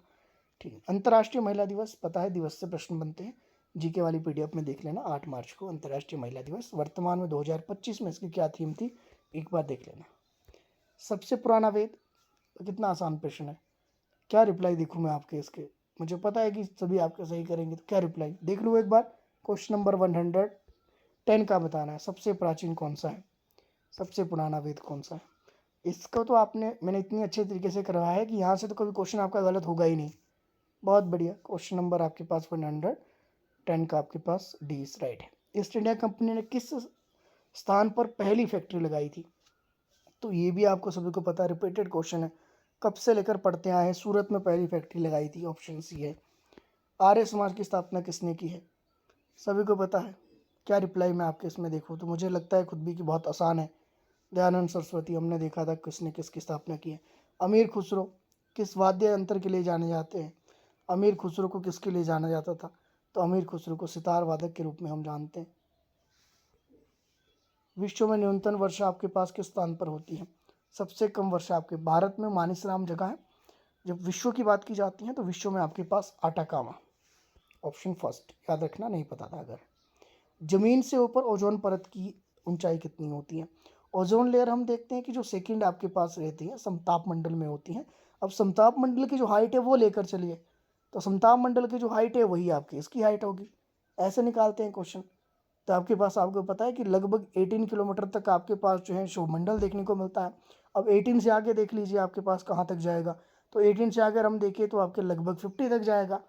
A: ठीक है। अंतर्राष्ट्रीय महिला दिवस पता है, दिवस से प्रश्न बनते हैं, जीके वाली पीडीएफ में देख लेना। 8 मार्च को अंतर्राष्ट्रीय महिला दिवस। वर्तमान में 2025 में इसकी क्या थीम थी, एक बार देख लेना। सबसे पुराना वेद, कितना आसान प्रश्न है। क्या रिप्लाई देखूँ मैं आपके इसके? मुझे पता है कि सभी आपके सही करेंगे, तो क्या रिप्लाई देख लूँ एक बार। क्वेश्चन नंबर 110 का बताना है, सबसे प्राचीन कौन सा है, सबसे पुराना वेद कौन सा है। इसको तो मैंने इतनी अच्छे तरीके से करवाया है कि यहाँ से तो कभी क्वेश्चन आपका गलत होगा ही नहीं। बहुत बढ़िया। क्वेश्चन नंबर आपके पास 110 का आपके पास डी इज राइट है। ईस्ट इंडिया कंपनी ने किस स्थान पर पहली फैक्ट्री लगाई थी? तो ये भी आपको सभी को पता है, रिपीटेड क्वेश्चन है, कब से लेकर पढ़ते आए हैं। सूरत में पहली फैक्ट्री लगाई थी, ऑप्शन सी है। आर्य समाज की स्थापना किसने की है? सभी को पता है। क्या रिप्लाई मैं आपके इसमें देखूँ तो मुझे लगता है खुद भी कि बहुत आसान है। दयानंद सरस्वती, हमने देखा था किसने किसकी स्थापना की है। अमीर खुसरो किस वाद्य यंत्र के लिए जाने जाते हैं? अमीर खुसरो को किसके लिए जाना जाता था? तो अमीर खुसरो को सितार वादक के रूप में हम जानते हैं। विश्व में न्यूनतम वर्षा आपके पास किस स्थान पर होती है? सबसे कम वर्षा आपके भारत में मानिसराम जगह है। जब विश्व की बात की जाती है तो विश्व में आपके पास आटाकामा, ऑप्शन फर्स्ट, याद रखना, नहीं पता था अगर। जमीन से ऊपर ओजोन परत की ऊंचाई कितनी होती है? ओजोन लेयर हम देखते हैं कि जो सेकंड आपके पास रहती है समताप मंडल में होती है। अब समताप मंडल की जो हाइट है वो लेकर चलिए, तो समताप मंडल की जो हाइट है वही आपकी इसकी हाइट होगी। ऐसे निकालते हैं क्वेश्चन। तो आपके पास, आपको पता है कि लगभग 18 किलोमीटर तक आपके पास जो है शोभमंडल देखने को मिलता है। अब 18 से आगे देख लीजिए आपके पास कहाँ तक जाएगा। तो 18 से अगर हम देखें तो आपके लगभग 50 तक जाएगा।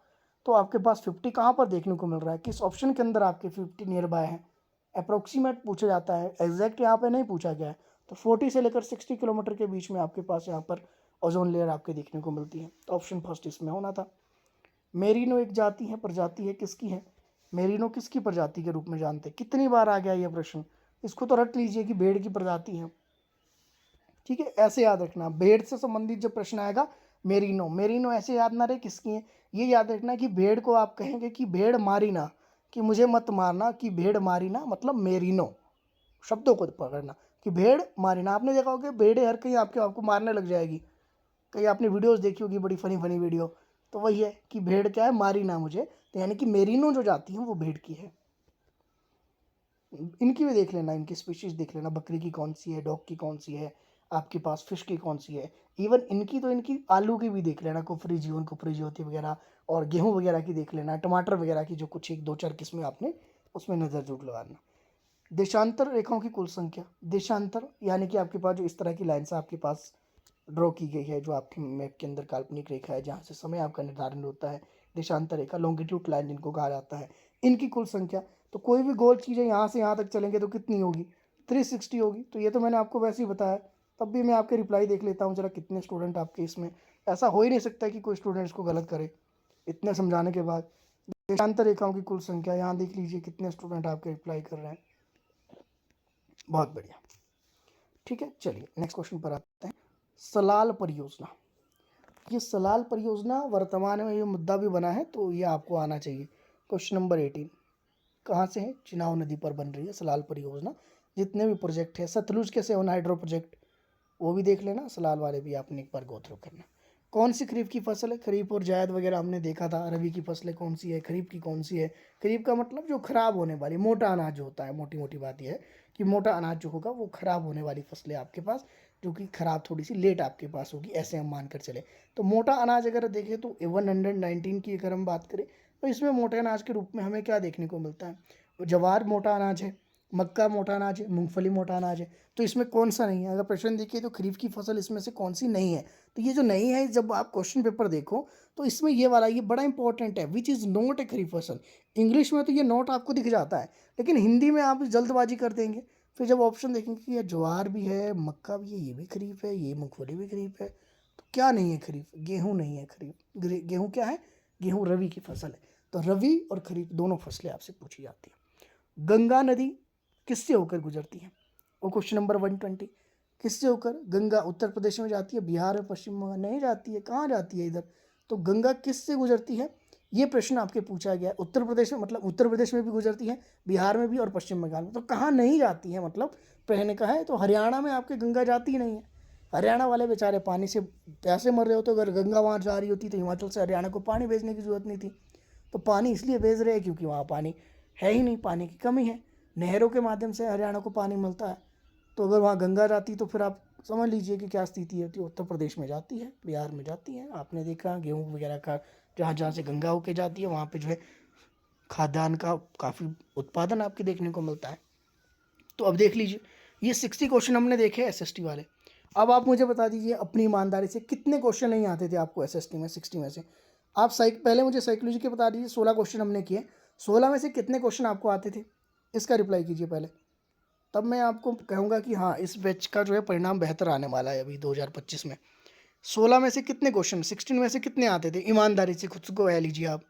A: तो आपके पास 50 कहाँ पर देखने को मिल रहा है, किस ऑप्शन के अंदर आपके 50 नियर बाय है? अप्रोक्सीमेट पूछा जाता है, एग्जैक्ट यहाँ पे नहीं पूछा गया है। तो 40 से लेकर 60 किलोमीटर के बीच में आपके पास यहाँ पर ओजोन लेयर आपके देखने को मिलती है। तो ऑप्शन फर्स्ट इसमें होना था। मेरिनो एक जाति है, प्रजाति है, किसकी है? मेरिनो किसकी प्रजाति के रूप में जानते हैं? कितनी बार आ गया ये प्रश्न, इसको तो रट लीजिए कि भेड़ की प्रजाति है। ठीक है, ऐसे याद रखना, भेड़ से संबंधित जब प्रश्न आएगा मेरिनो, मेरिनो ऐसे याद ना रहे किसकी है। ये याद रखना कि भेड़ को आप कहेंगे कि भेड़ मारी ना, कि मुझे मत मारना, कि भेड़ मारी ना मतलब मेरिनो। शब्दों को पकड़ना कि भेड़ मारी ना। आपने देखा होगा भेड़ें हर कहीं आपको मारने लग जाएगी। कहीं आपने वीडियोस देखी होगी, बड़ी फनी फनी वीडियो। तो वही है कि भेड़ क्या है, मारी ना मुझे, तो यानी कि मेरिनो जो जाती है वो भेड़ की है। इनकी भी देख लेना, इनकी स्पीशीज देख लेना, बकरी की कौन सी है, डॉग की कौन सी है, आपके पास फिश की कौन सी है, इवन इनकी तो इनकी आलू की भी देख लेना, कुफरी जीवन, कुफरी ज्योति वगैरह, और गेहूं वगैरह की देख लेना, टमाटर वगैरह की जो कुछ एक दो चार किस्में आपने उसमें नज़र जरूर लगाना। देशांतर रेखाओं की कुल संख्या, देशांतर यानी कि आपके पास जो इस तरह की लाइन से आपके पास ड्रॉ की गई है, जो आपके मैप के अंदर काल्पनिक रेखा है जहाँ से समय आपका निर्धारण होता है, देशांतर रेखा, लॉन्गिट्यूड लाइन जिनको कहा जाता है, इनकी कुल संख्या। तो कोई भी गोल चीज़ है यहाँ से यहाँ तक चलेंगे तो कितनी होगी, 360 होगी। तो ये तो मैंने आपको वैसे ही बताया, तब भी मैं आपके रिप्लाई देख लेता हूँ जरा कितने स्टूडेंट आपके इसमें, ऐसा हो ही नहीं सकता कि कोई स्टूडेंट इसको गलत करे इतने समझाने के बाद। देशांतर रेखाओं की कुल संख्या, यहाँ देख लीजिए कितने स्टूडेंट आपके रिप्लाई कर रहे हैं, बहुत बढ़िया। ठीक है, चलिए नेक्स्ट क्वेश्चन पर आते हैं। सलाल परियोजना, ये सलाल परियोजना वर्तमान में ये मुद्दा भी बना है, तो ये आपको आना चाहिए। क्वेश्चन नंबर 18 कहाँ से है, चिनाव नदी पर बन रही है सलाल परियोजना। जितने भी प्रोजेक्ट है, सतलुज के 7 हाइड्रो प्रोजेक्ट वो भी देख लेना, सलाल वाले भी आपने एक बार गो थ्रू करना। कौन सी खरीफ की फसल है, खरीफ और जायद वगैरह हमने देखा था। रबी की फसलें कौन सी है, खरीफ की कौन सी है। खरीफ का मतलब जो खराब होने वाली मोटा अनाज जो होता है, मोटी मोटी बात यह है कि मोटा अनाज जो होगा वो खराब होने वाली फसलें आपके पास, जो कि खराब थोड़ी सी लेट आपके पास होगी, ऐसे हम मान कर चले। तो मोटा अनाज अगर देखें तो 119 की अगर हम बात करें तो इसमें मोटे अनाज के रूप में हमें क्या देखने को मिलता है, ज्वार मोटा अनाज है, मक्का मोटा अनाज है, मूंगफली मोटा अनाज है। तो इसमें कौन सा नहीं है, अगर प्रश्न देखिए तो खरीफ की फसल इसमें से कौन सी नहीं है। तो ये जो नहीं है, जब आप क्वेश्चन पेपर देखो तो इसमें ये वाला ये बड़ा इंपॉर्टेंट है, विच इज़ नॉट ए खरीफ फसल। इंग्लिश में तो ये नॉट आपको दिख जाता है, लेकिन हिंदी में आप जल्दबाजी कर देंगे, फिर जब ऑप्शन देखेंगे कि ये ज्वार भी है, मक्का भी है, ये भी खरीफ है, ये मूंगफली भी खरीफ है, तो क्या नहीं है खरीफ, गेहूँ नहीं है खरीफ। गेहूँ क्या है, गेहूँ रवि की फसल है। तो रवि और खरीफ दोनों फसलें आपसे पूछी जाती हैं। गंगा नदी किससे होकर गुजरती है, वो क्वेश्चन नंबर 120। किससे होकर, गंगा उत्तर प्रदेश में जाती है, बिहार में, पश्चिम बंगाल नहीं जाती है, कहाँ जाती है इधर। तो गंगा किससे गुजरती है, ये प्रश्न आपके पूछा गया है। उत्तर प्रदेश में मतलब उत्तर प्रदेश में भी गुजरती है, बिहार में भी और पश्चिम बंगाल में। तो कहाँ नहीं जाती है, मतलब कहने का है तो हरियाणा में आपके गंगा जाती ही नहीं है। हरियाणा वाले बेचारे पानी से प्यासे मर रहे होते, अगर गंगा वहाँ जा रही होती तो हिमाचल से हरियाणा को पानी भेजने की जरूरत नहीं थी। तो पानी इसलिए भेज रहे हैं क्योंकि वहाँ पानी है ही नहीं, पानी की कमी है, नहरों के माध्यम से हरियाणा को पानी मिलता है। तो अगर वहाँ गंगा जाती तो फिर आप समझ लीजिए कि क्या स्थिति है। तो उत्तर प्रदेश में जाती है, बिहार में जाती है, आपने देखा गेहूँ वगैरह का जहाँ जहाँ से गंगा होके जाती है वहाँ पे जो है खाद्यान्न का काफ़ी उत्पादन आपके देखने को मिलता है। तो अब देख लीजिए, ये 60 क्वेश्चन हमने देखे एसएसटी वाले। अब आप मुझे बता दीजिए अपनी ईमानदारी से कितने क्वेश्चन नहीं आते थे आपको एसएसटी में 60 में से। आप पहले मुझे साइकोलॉजी के बता दीजिए, 16 क्वेश्चन हमने किए, 16 में से कितने क्वेश्चन आपको आते थे, इसका रिप्लाई कीजिए पहले, तब मैं आपको कहूँगा कि हाँ इस बैच का जो है परिणाम बेहतर आने वाला है अभी 2025 में। 16 में से कितने क्वेश्चन, 16 में से कितने आते थे, ईमानदारी से खुद को कह लीजिए आप।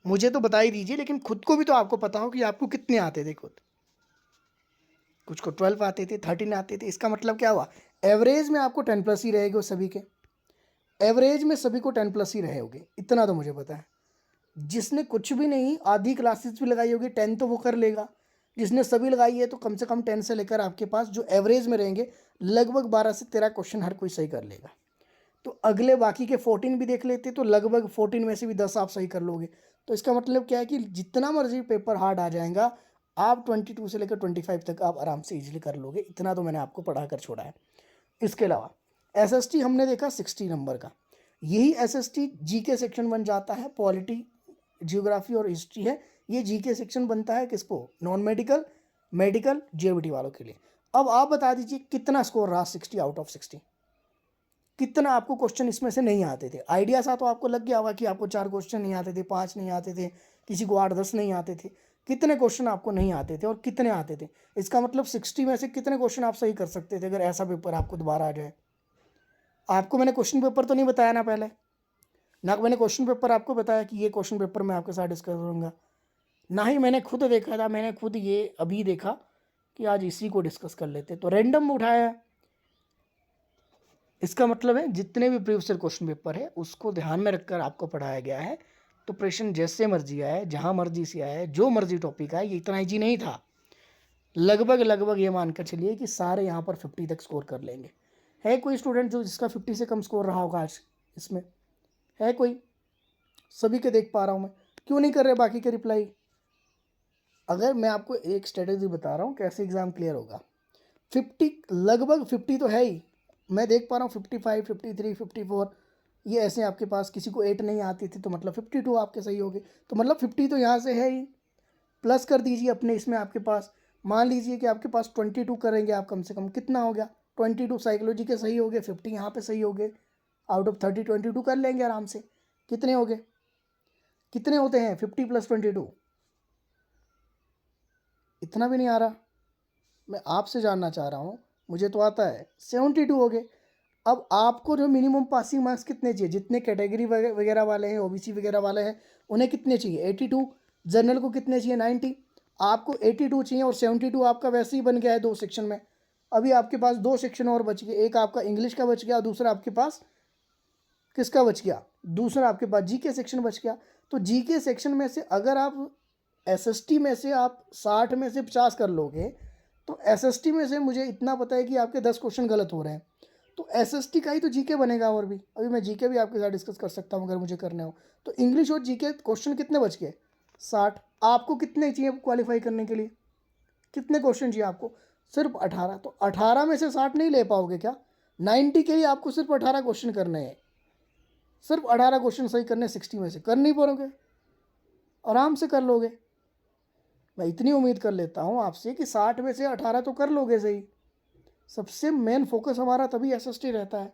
A: मुझे तो बता ही दीजिए, लेकिन खुद को भी तो आपको पता हो कि आपको कितने आते थे खुद। कुछ को 12 आते थे, 13 आते थे, इसका मतलब क्या हुआ, एवरेज में आपको 10+ ही रहेगा सभी के, एवरेज में सभी को 10+ ही रहे होगे, इतना तो मुझे पता है। जिसने कुछ भी नहीं आधी क्लासेस भी लगाई होगी 10 तो वो कर लेगा, जिसने सभी लगाई है तो कम से कम 10 से लेकर आपके पास जो एवरेज में रहेंगे लगभग 12 से 13 क्वेश्चन हर कोई सही कर लेगा। तो अगले बाकी के 14 भी देख लेते तो लगभग 14 में से भी 10 आप सही कर लोगे। तो इसका मतलब क्या है कि जितना मर्जी पेपर हार्ड आ जाएगा, आप 22 से लेकर 25 तक आप आराम से इजीली कर लोगे, इतना तो मैंने आपको पढ़ा कर छोड़ा है। इसके अलावा एसएसटी हमने देखा 60 नंबर का, यही एसएसटी जीके सेक्शन बन जाता है, पॉलिटी, जियोग्राफी और हिस्ट्री है, ये जीके सेक्शन बनता है किसको, नॉन मेडिकल, मेडिकल, जेबीटी वालों के लिए। अब आप बता दीजिए कितना स्कोर रहा 60 आउट ऑफ 60, कितना आपको क्वेश्चन इसमें से नहीं आते थे। आइडिया सा तो आपको लग गया होगा कि आपको 4 क्वेश्चन नहीं आते थे, 5 नहीं आते थे, किसी को 8-10 नहीं आते थे। कितने क्वेश्चन आपको नहीं आते थे और कितने आते थे, इसका मतलब 60 में से कितने क्वेश्चन आप सही कर सकते थे अगर ऐसा पेपर आपको दोबारा आ जाए। आपको मैंने क्वेश्चन पेपर तो नहीं बताया ना पहले, ना मैंने क्वेश्चन पेपर आपको बताया कि ये क्वेश्चन पेपर मैं आपके साथ डिस्कस करूँगा, ना ही मैंने खुद देखा था, मैंने खुद ये अभी देखा कि आज इसी को डिस्कस कर लेते, तो रैंडम उठाया है। इसका मतलब है जितने भी प्रीवियस ईयर क्वेश्चन पेपर है उसको ध्यान में रखकर आपको पढ़ाया गया है। तो प्रश्न जैसे मर्जी आए, जहाँ मर्जी से आए, जो मर्जी टॉपिक आए, ये इतना ईजी नहीं था। लगभग ये मानकर चलिए कि सारे यहाँ पर 50 तक स्कोर कर लेंगे। है कोई स्टूडेंट जो जिसका 50 से कम स्कोर रहा होगा आज इसमें, है कोई? सभी के देख पा रहा हूँ मैं, क्यों नहीं कर रहे बाकी के रिप्लाई? अगर मैं आपको एक स्ट्रेटेजी बता रहा हूँ कैसे एग्ज़ाम क्लियर होगा, 50, लगभग 50 तो है ही, मैं देख पा रहा हूँ 55, 53, 54, ये ऐसे आपके पास। किसी को 8 नहीं आती थी तो मतलब 52 आपके सही हो गए, तो मतलब 50 तो यहाँ से है ही। प्लस कर दीजिए अपने इसमें आपके पास, मान लीजिए कि आपके पास 22 करेंगे आप, कम से कम कितना हो गया 22 साइकोलॉजी के सही हो गए, 50 यहाँ पे सही हो गए। आउट ऑफ 30 22 कर लेंगे आराम से। कितने हो गए, कितने होते हैं 50 + 22? इतना भी नहीं आ रहा, मैं आपसे जानना चाह रहा हूँ, मुझे तो आता है 72 हो गए। अब आपको जो मिनिमम पासिंग मार्क्स कितने चाहिए, जितने कैटेगरी वगैरह वाले हैं, ओबीसी वगैरह वाले हैं, उन्हें कितने चाहिए 82, जनरल को कितने चाहिए 90, आपको 82 चाहिए, और 72 आपका वैसे ही बन गया है 2 सेक्शन में। अभी आपके पास 2 सेक्शन और बच गए, एक आपका इंग्लिश का बच गया, दूसरा आपके पास किसका बच गया, दूसरा आपके पास जीके सेक्शन बच गया। तो जीके सेक्शन में से अगर आप एसएसटी में से आप 60 में से 50 कर लोगे, तो एसएसटी में से मुझे इतना पता है कि आपके 10 क्वेश्चन गलत हो रहे हैं, तो एसएसटी का ही तो जीके बनेगा। और भी अभी मैं जीके भी आपके साथ डिस्कस कर सकता हूँ अगर मुझे करने हो। तो इंग्लिश और जीके क्वेश्चन कितने बच गए 60, आपको कितने चाहिए क्वालिफाई करने के लिए, कितने क्वेश्चन चाहिए आपको, सिर्फ 18। तो 18 में से 60 नहीं ले पाओगे क्या, 90 के लिए आपको सिर्फ 18 क्वेश्चन करने हैं, सिर्फ 18 क्वेश्चन सही करने 60 में से, कर नहीं पाओगे, आराम से कर लोगे। मैं इतनी उम्मीद कर लेता हूँ आपसे कि 60 में से 18 तो कर लोगे सही। सबसे मेन फोकस हमारा तभी एसएसटी रहता है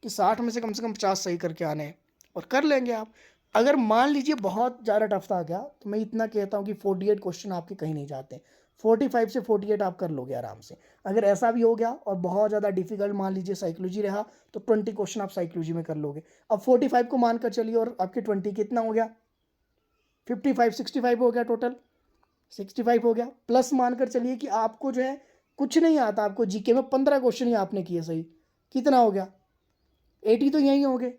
A: कि 60 में से कम 50 सही करके आने हैं, और कर लेंगे आप। अगर मान लीजिए बहुत ज़्यादा टफ था क्या, तो मैं इतना कहता हूँ कि 48 क्वेश्चन आपके कहीं नहीं जाते, 45 से 48 आप कर लोगे आराम से। अगर ऐसा भी हो गया और बहुत ज़्यादा डिफिकल्ट मान लीजिए साइकोलॉजी रहा, तो 20 क्वेश्चन आप साइकोलॉजी में कर लोगे। अब 45 को मानकर चलिए, और आपके 20 कितना हो गया 55, 65 हो गया, टोटल 65 हो गया। प्लस मानकर चलिए कि आपको जो है कुछ नहीं आता, आपको जीके में 15 क्वेश्चन ही आपने किए सही, कितना हो गया 80 तो यहीं हो गए।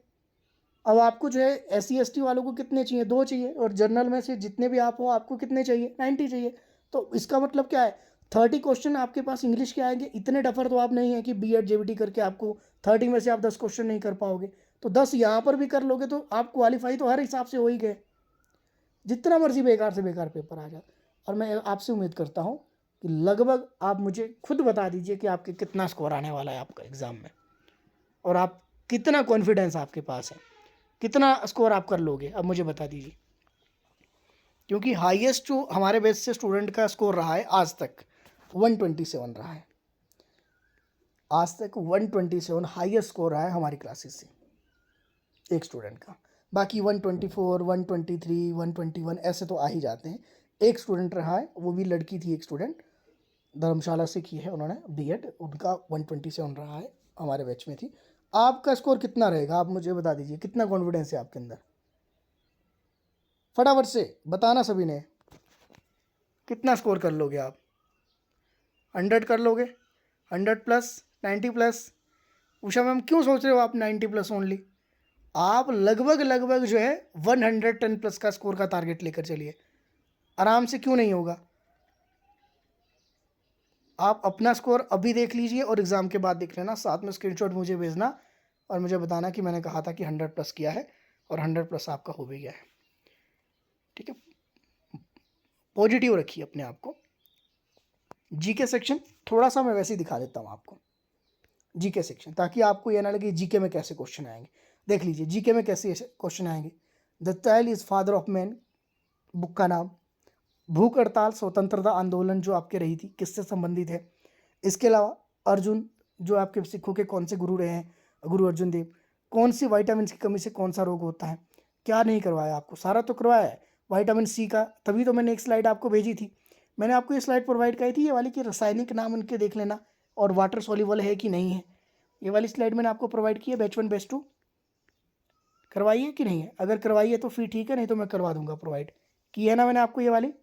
A: अब आपको जो है SC ST वालों को कितने चाहिए 2 चाहिए, और जर्नल में से जितने भी आप हो आपको कितने चाहिए 90 चाहिए। तो इसका मतलब क्या है 30 क्वेश्चन आपके पास इंग्लिश के आएंगे। इतने डफर तो आप नहीं है कि BEd JBT करके आपको 30 में से आप 10 क्वेश्चन नहीं कर पाओगे, तो 10 यहाँ पर भी कर लोगे तो आप क्वालिफाई तो हर हिसाब से हो ही गए, जितना मर्जी बेकार से बेकार पेपर आ जाए। और मैं आपसे उम्मीद करता हूँ कि लगभग आप मुझे खुद बता दीजिए कि आपके कितना स्कोर आने वाला है आपका एग्ज़ाम में, और आप कितना कॉन्फिडेंस आपके पास है, कितना स्कोर आप कर लोगे, अब मुझे बता दीजिए। क्योंकि हाईएस्ट जो हमारे बेस से स्टूडेंट का स्कोर रहा है आज तक 127 रहा है, आज तक 127 हाईएस्ट स्कोर रहा है हमारी क्लासेस से एक स्टूडेंट का। बाकी 124, 123, 121 ऐसे तो आ ही जाते हैं। एक स्टूडेंट रहा है, वो भी लड़की थी, एक स्टूडेंट धर्मशाला से की है उन्होंने BEd, उनका 127 रहा है, हमारे बैच में थी। आपका स्कोर कितना रहेगा आप मुझे बता दीजिए, कितना कॉन्फिडेंस है आपके अंदर, फटाफट से बताना सभी ने, कितना स्कोर कर लोगे आप, 100 कर लोगे, 100+, 90+? उषा मैम क्यों सोच रहे हो आप 90+ ओनली, आप लगभग लगभग जो है 110+ का स्कोर का टारगेट लेकर चलिए, आराम से, क्यों नहीं होगा। आप अपना स्कोर अभी देख लीजिए और एग्ज़ाम के बाद देख लेना, साथ में स्क्रीनशॉट मुझे भेजना और मुझे बताना कि मैंने कहा था कि 100+ किया है और 100+ आपका हो भी गया है। ठीक है, पॉजिटिव रखिए अपने आप को। जीके सेक्शन थोड़ा सा मैं वैसे ही दिखा देता हूँ आपको, जीके सेक्शन, ताकि आपको ये ना लगे जीके में कैसे क्वेश्चन आएंगे। देख लीजिए जीके में कैसे क्वेश्चन आएंगे। The child is father of man, book का नाम। भूख हड़ताल स्वतंत्रता आंदोलन जो आपके रही थी, किससे संबंधित है। इसके अलावा अर्जुन जो आपके सिखों के कौन से गुरु रहे हैं, गुरु अर्जुन देव। कौन सी विटामिन की कमी से कौन सा रोग होता है, क्या नहीं करवाया आपको, सारा तो करवाया है। विटामिन सी का, तभी तो मैंने एक स्लाइड आपको भेजी थी, मैंने आपको ये स्लाइड प्रोवाइड की थी, ये वाली कि रासायनिक नाम उनके देख लेना और वाटर सॉल्युबल है कि नहीं है। ये वाली स्लाइड मैंने आपको प्रोवाइड की है, बैच 1 बैच 2 करवाइए कि नहीं है, अगर करवाइए तो फिर ठीक है, नहीं तो मैं करवा दूंगा प्रोवाइड, की है ना मैंने आपको ये वाली,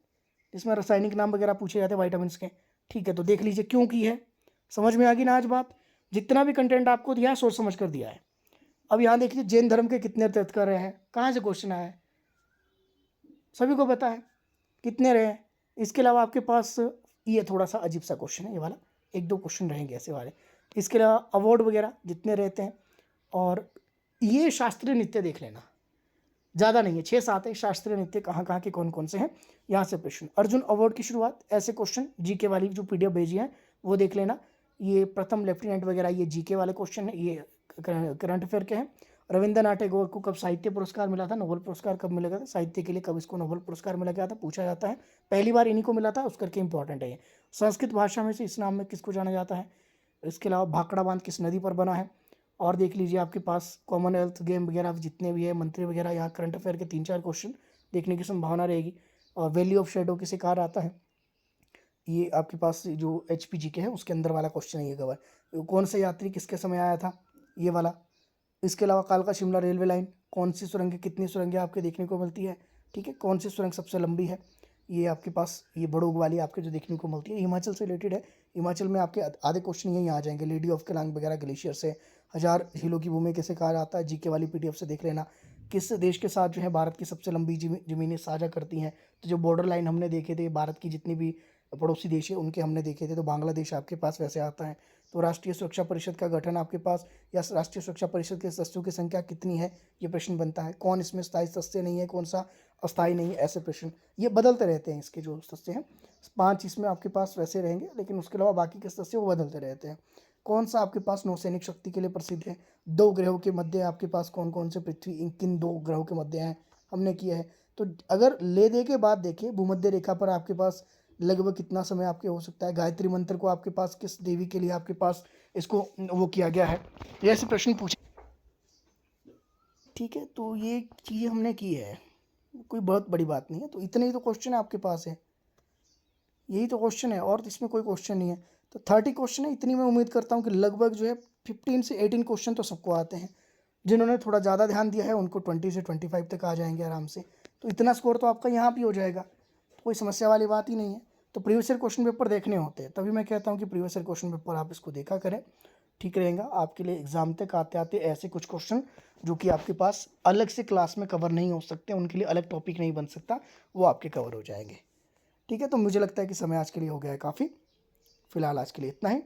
A: जिसमें रासायनिक नाम वगैरह पूछे जाते हैं विटामिन के। ठीक है, तो देख लीजिए क्यों की है, समझ में आ गई ना आज बात। जितना भी कंटेंट आपको दिया है सोच समझ कर दिया है। अब यहाँ देखिए जैन धर्म के कितने तीर्थंकर रहे हैं, कहाँ से क्वेश्चन आया है, सभी को पता है कितने रहे हैं। इसके अलावा आपके पास ये थोड़ा सा अजीब सा क्वेश्चन है, ये वाला 1-2 क्वेश्चन रहेंगे ऐसे वाले। इसके अलावा अवार्ड वगैरह जितने रहते हैं, और ये शास्त्रीय नृत्य देख लेना, ज़्यादा नहीं है, 6-7 है शास्त्रीय नृत्य, कहाँ कहाँ के कौन कौन से हैं, यहाँ से प्रश्न। अर्जुन अवार्ड की शुरुआत, ऐसे क्वेश्चन जीके वाली जो PDF भेजी है वो देख लेना। ये प्रथम लेफ्टिनेंट वगैरह, ये जीके वाले क्वेश्चन है, ये करंट अफेयर के हैं। रविंद्रनाथ टैगोर को कब साहित्य पुरस्कार मिला था, नोबेल पुरस्कार कब मिला था, साहित्य के लिए कब इसको नोबेल पुरस्कार मिला गया था, पूछा जाता है। पहली बार इन्हीं को मिला था, उस करके इंपॉर्टेंट है ये। संस्कृत भाषा में से इस नाम में किसको जाना जाता है। इसके अलावा भाखड़ा बांध किस नदी पर बना है। और देख लीजिए आपके पास कॉमनवेल्थ गेम वगैरह जितने भी है, मंत्री वगैरह, यहाँ करंट अफेयर के 3-4 क्वेश्चन देखने की संभावना रहेगी। और वैली ऑफ शेडो किसे कहा जाता है, ये आपके पास जो HPG के है उसके अंदर वाला क्वेश्चन है ये कवर। कौन से यात्री किसके समय आया था, ये वाला। इसके अलावा कालका शिमला रेलवे लाइन, कौन सी सुरंगें, कितनी सुरंगें आपके देखने को मिलती है, ठीक है। कौन सी सुरंग सबसे लंबी है, ये आपके पास ये बड़ोग वाली आपके जो देखने को मिलती है, हिमाचल से रिलेटेड है। हिमाचल में आपके आधे क्वेश्चन यहीं आ जाएंगे। लेडी ऑफ केलांग वगैरह ग्लेशियर से, 1000 झीलों की भूमि कैसे कहा जाता है, जीके वाली PDF से देख लेना। किस देश के साथ जो है भारत की सबसे लंबी ज़मीनें साझा करती हैं। तो जो बॉर्डर लाइन हमने देखे थे भारत की जितनी भी पड़ोसी देश है उनके हमने देखे थे, तो बांग्लादेश आपके पास वैसे आता है। तो राष्ट्रीय सुरक्षा परिषद का गठन आपके पास, या राष्ट्रीय सुरक्षा परिषद के सदस्यों की संख्या कितनी है, ये प्रश्न बनता है। कौन इसमें स्थायी सदस्य नहीं है, कौन सा अस्थायी नहीं है, ऐसे प्रश्न ये बदलते रहते हैं। इसके जो सदस्य हैं 5 इसमें आपके पास वैसे रहेंगे, लेकिन उसके अलावा बाकी के सदस्य वो बदलते रहते हैं। कौन सा आपके पास नौसैनिक शक्ति के लिए प्रसिद्ध है। 2 ग्रहों के मध्य आपके पास कौन कौन से पृथ्वी इन किन 2 ग्रहों के मध्य हैं, हमने किया है। तो अगर ले दे के बाद देखें, भूमध्य रेखा पर आपके पास लगभग कितना समय आपके हो सकता है। गायत्री मंत्र को आपके पास किस देवी के लिए आपके पास इसको वो किया गया है, ये ऐसे प्रश्न पूछे, ठीक है। तो ये चीज़ें हमने की है, कोई बहुत बड़ी बात नहीं है। तो इतने ही तो क्वेश्चन है आपके पास है, यही तो क्वेश्चन है, और इसमें कोई क्वेश्चन नहीं है। तो 30 क्वेश्चन है, इतनी मैं उम्मीद करता हूँ कि लगभग जो है 15 से 18 क्वेश्चन तो सबको आते हैं। जिन्होंने थोड़ा ज़्यादा ध्यान दिया है उनको 20 से 25 तक आ जाएंगे आराम से। तो इतना स्कोर तो आपका यहाँ भी हो जाएगा, कोई समस्या वाली बात ही नहीं है। तो प्रीवियस ईयर क्वेश्चन पेपर देखने होते हैं, तभी मैं कहता हूँ कि प्रीवियस ईयर क्वेश्चन पेपर आप इसको देखा करें, ठीक रहेगा आपके लिए। एग्जाम तक आते आते ऐसे कुछ क्वेश्चन जो कि आपके पास अलग से क्लास में कवर नहीं हो सकते, उनके लिए अलग टॉपिक नहीं बन सकता, वो आपके कवर हो जाएंगे, ठीक है। तो मुझे लगता है कि समय आज के लिए हो गया है काफ़ी, फिलहाल आज के लिए इतना ही।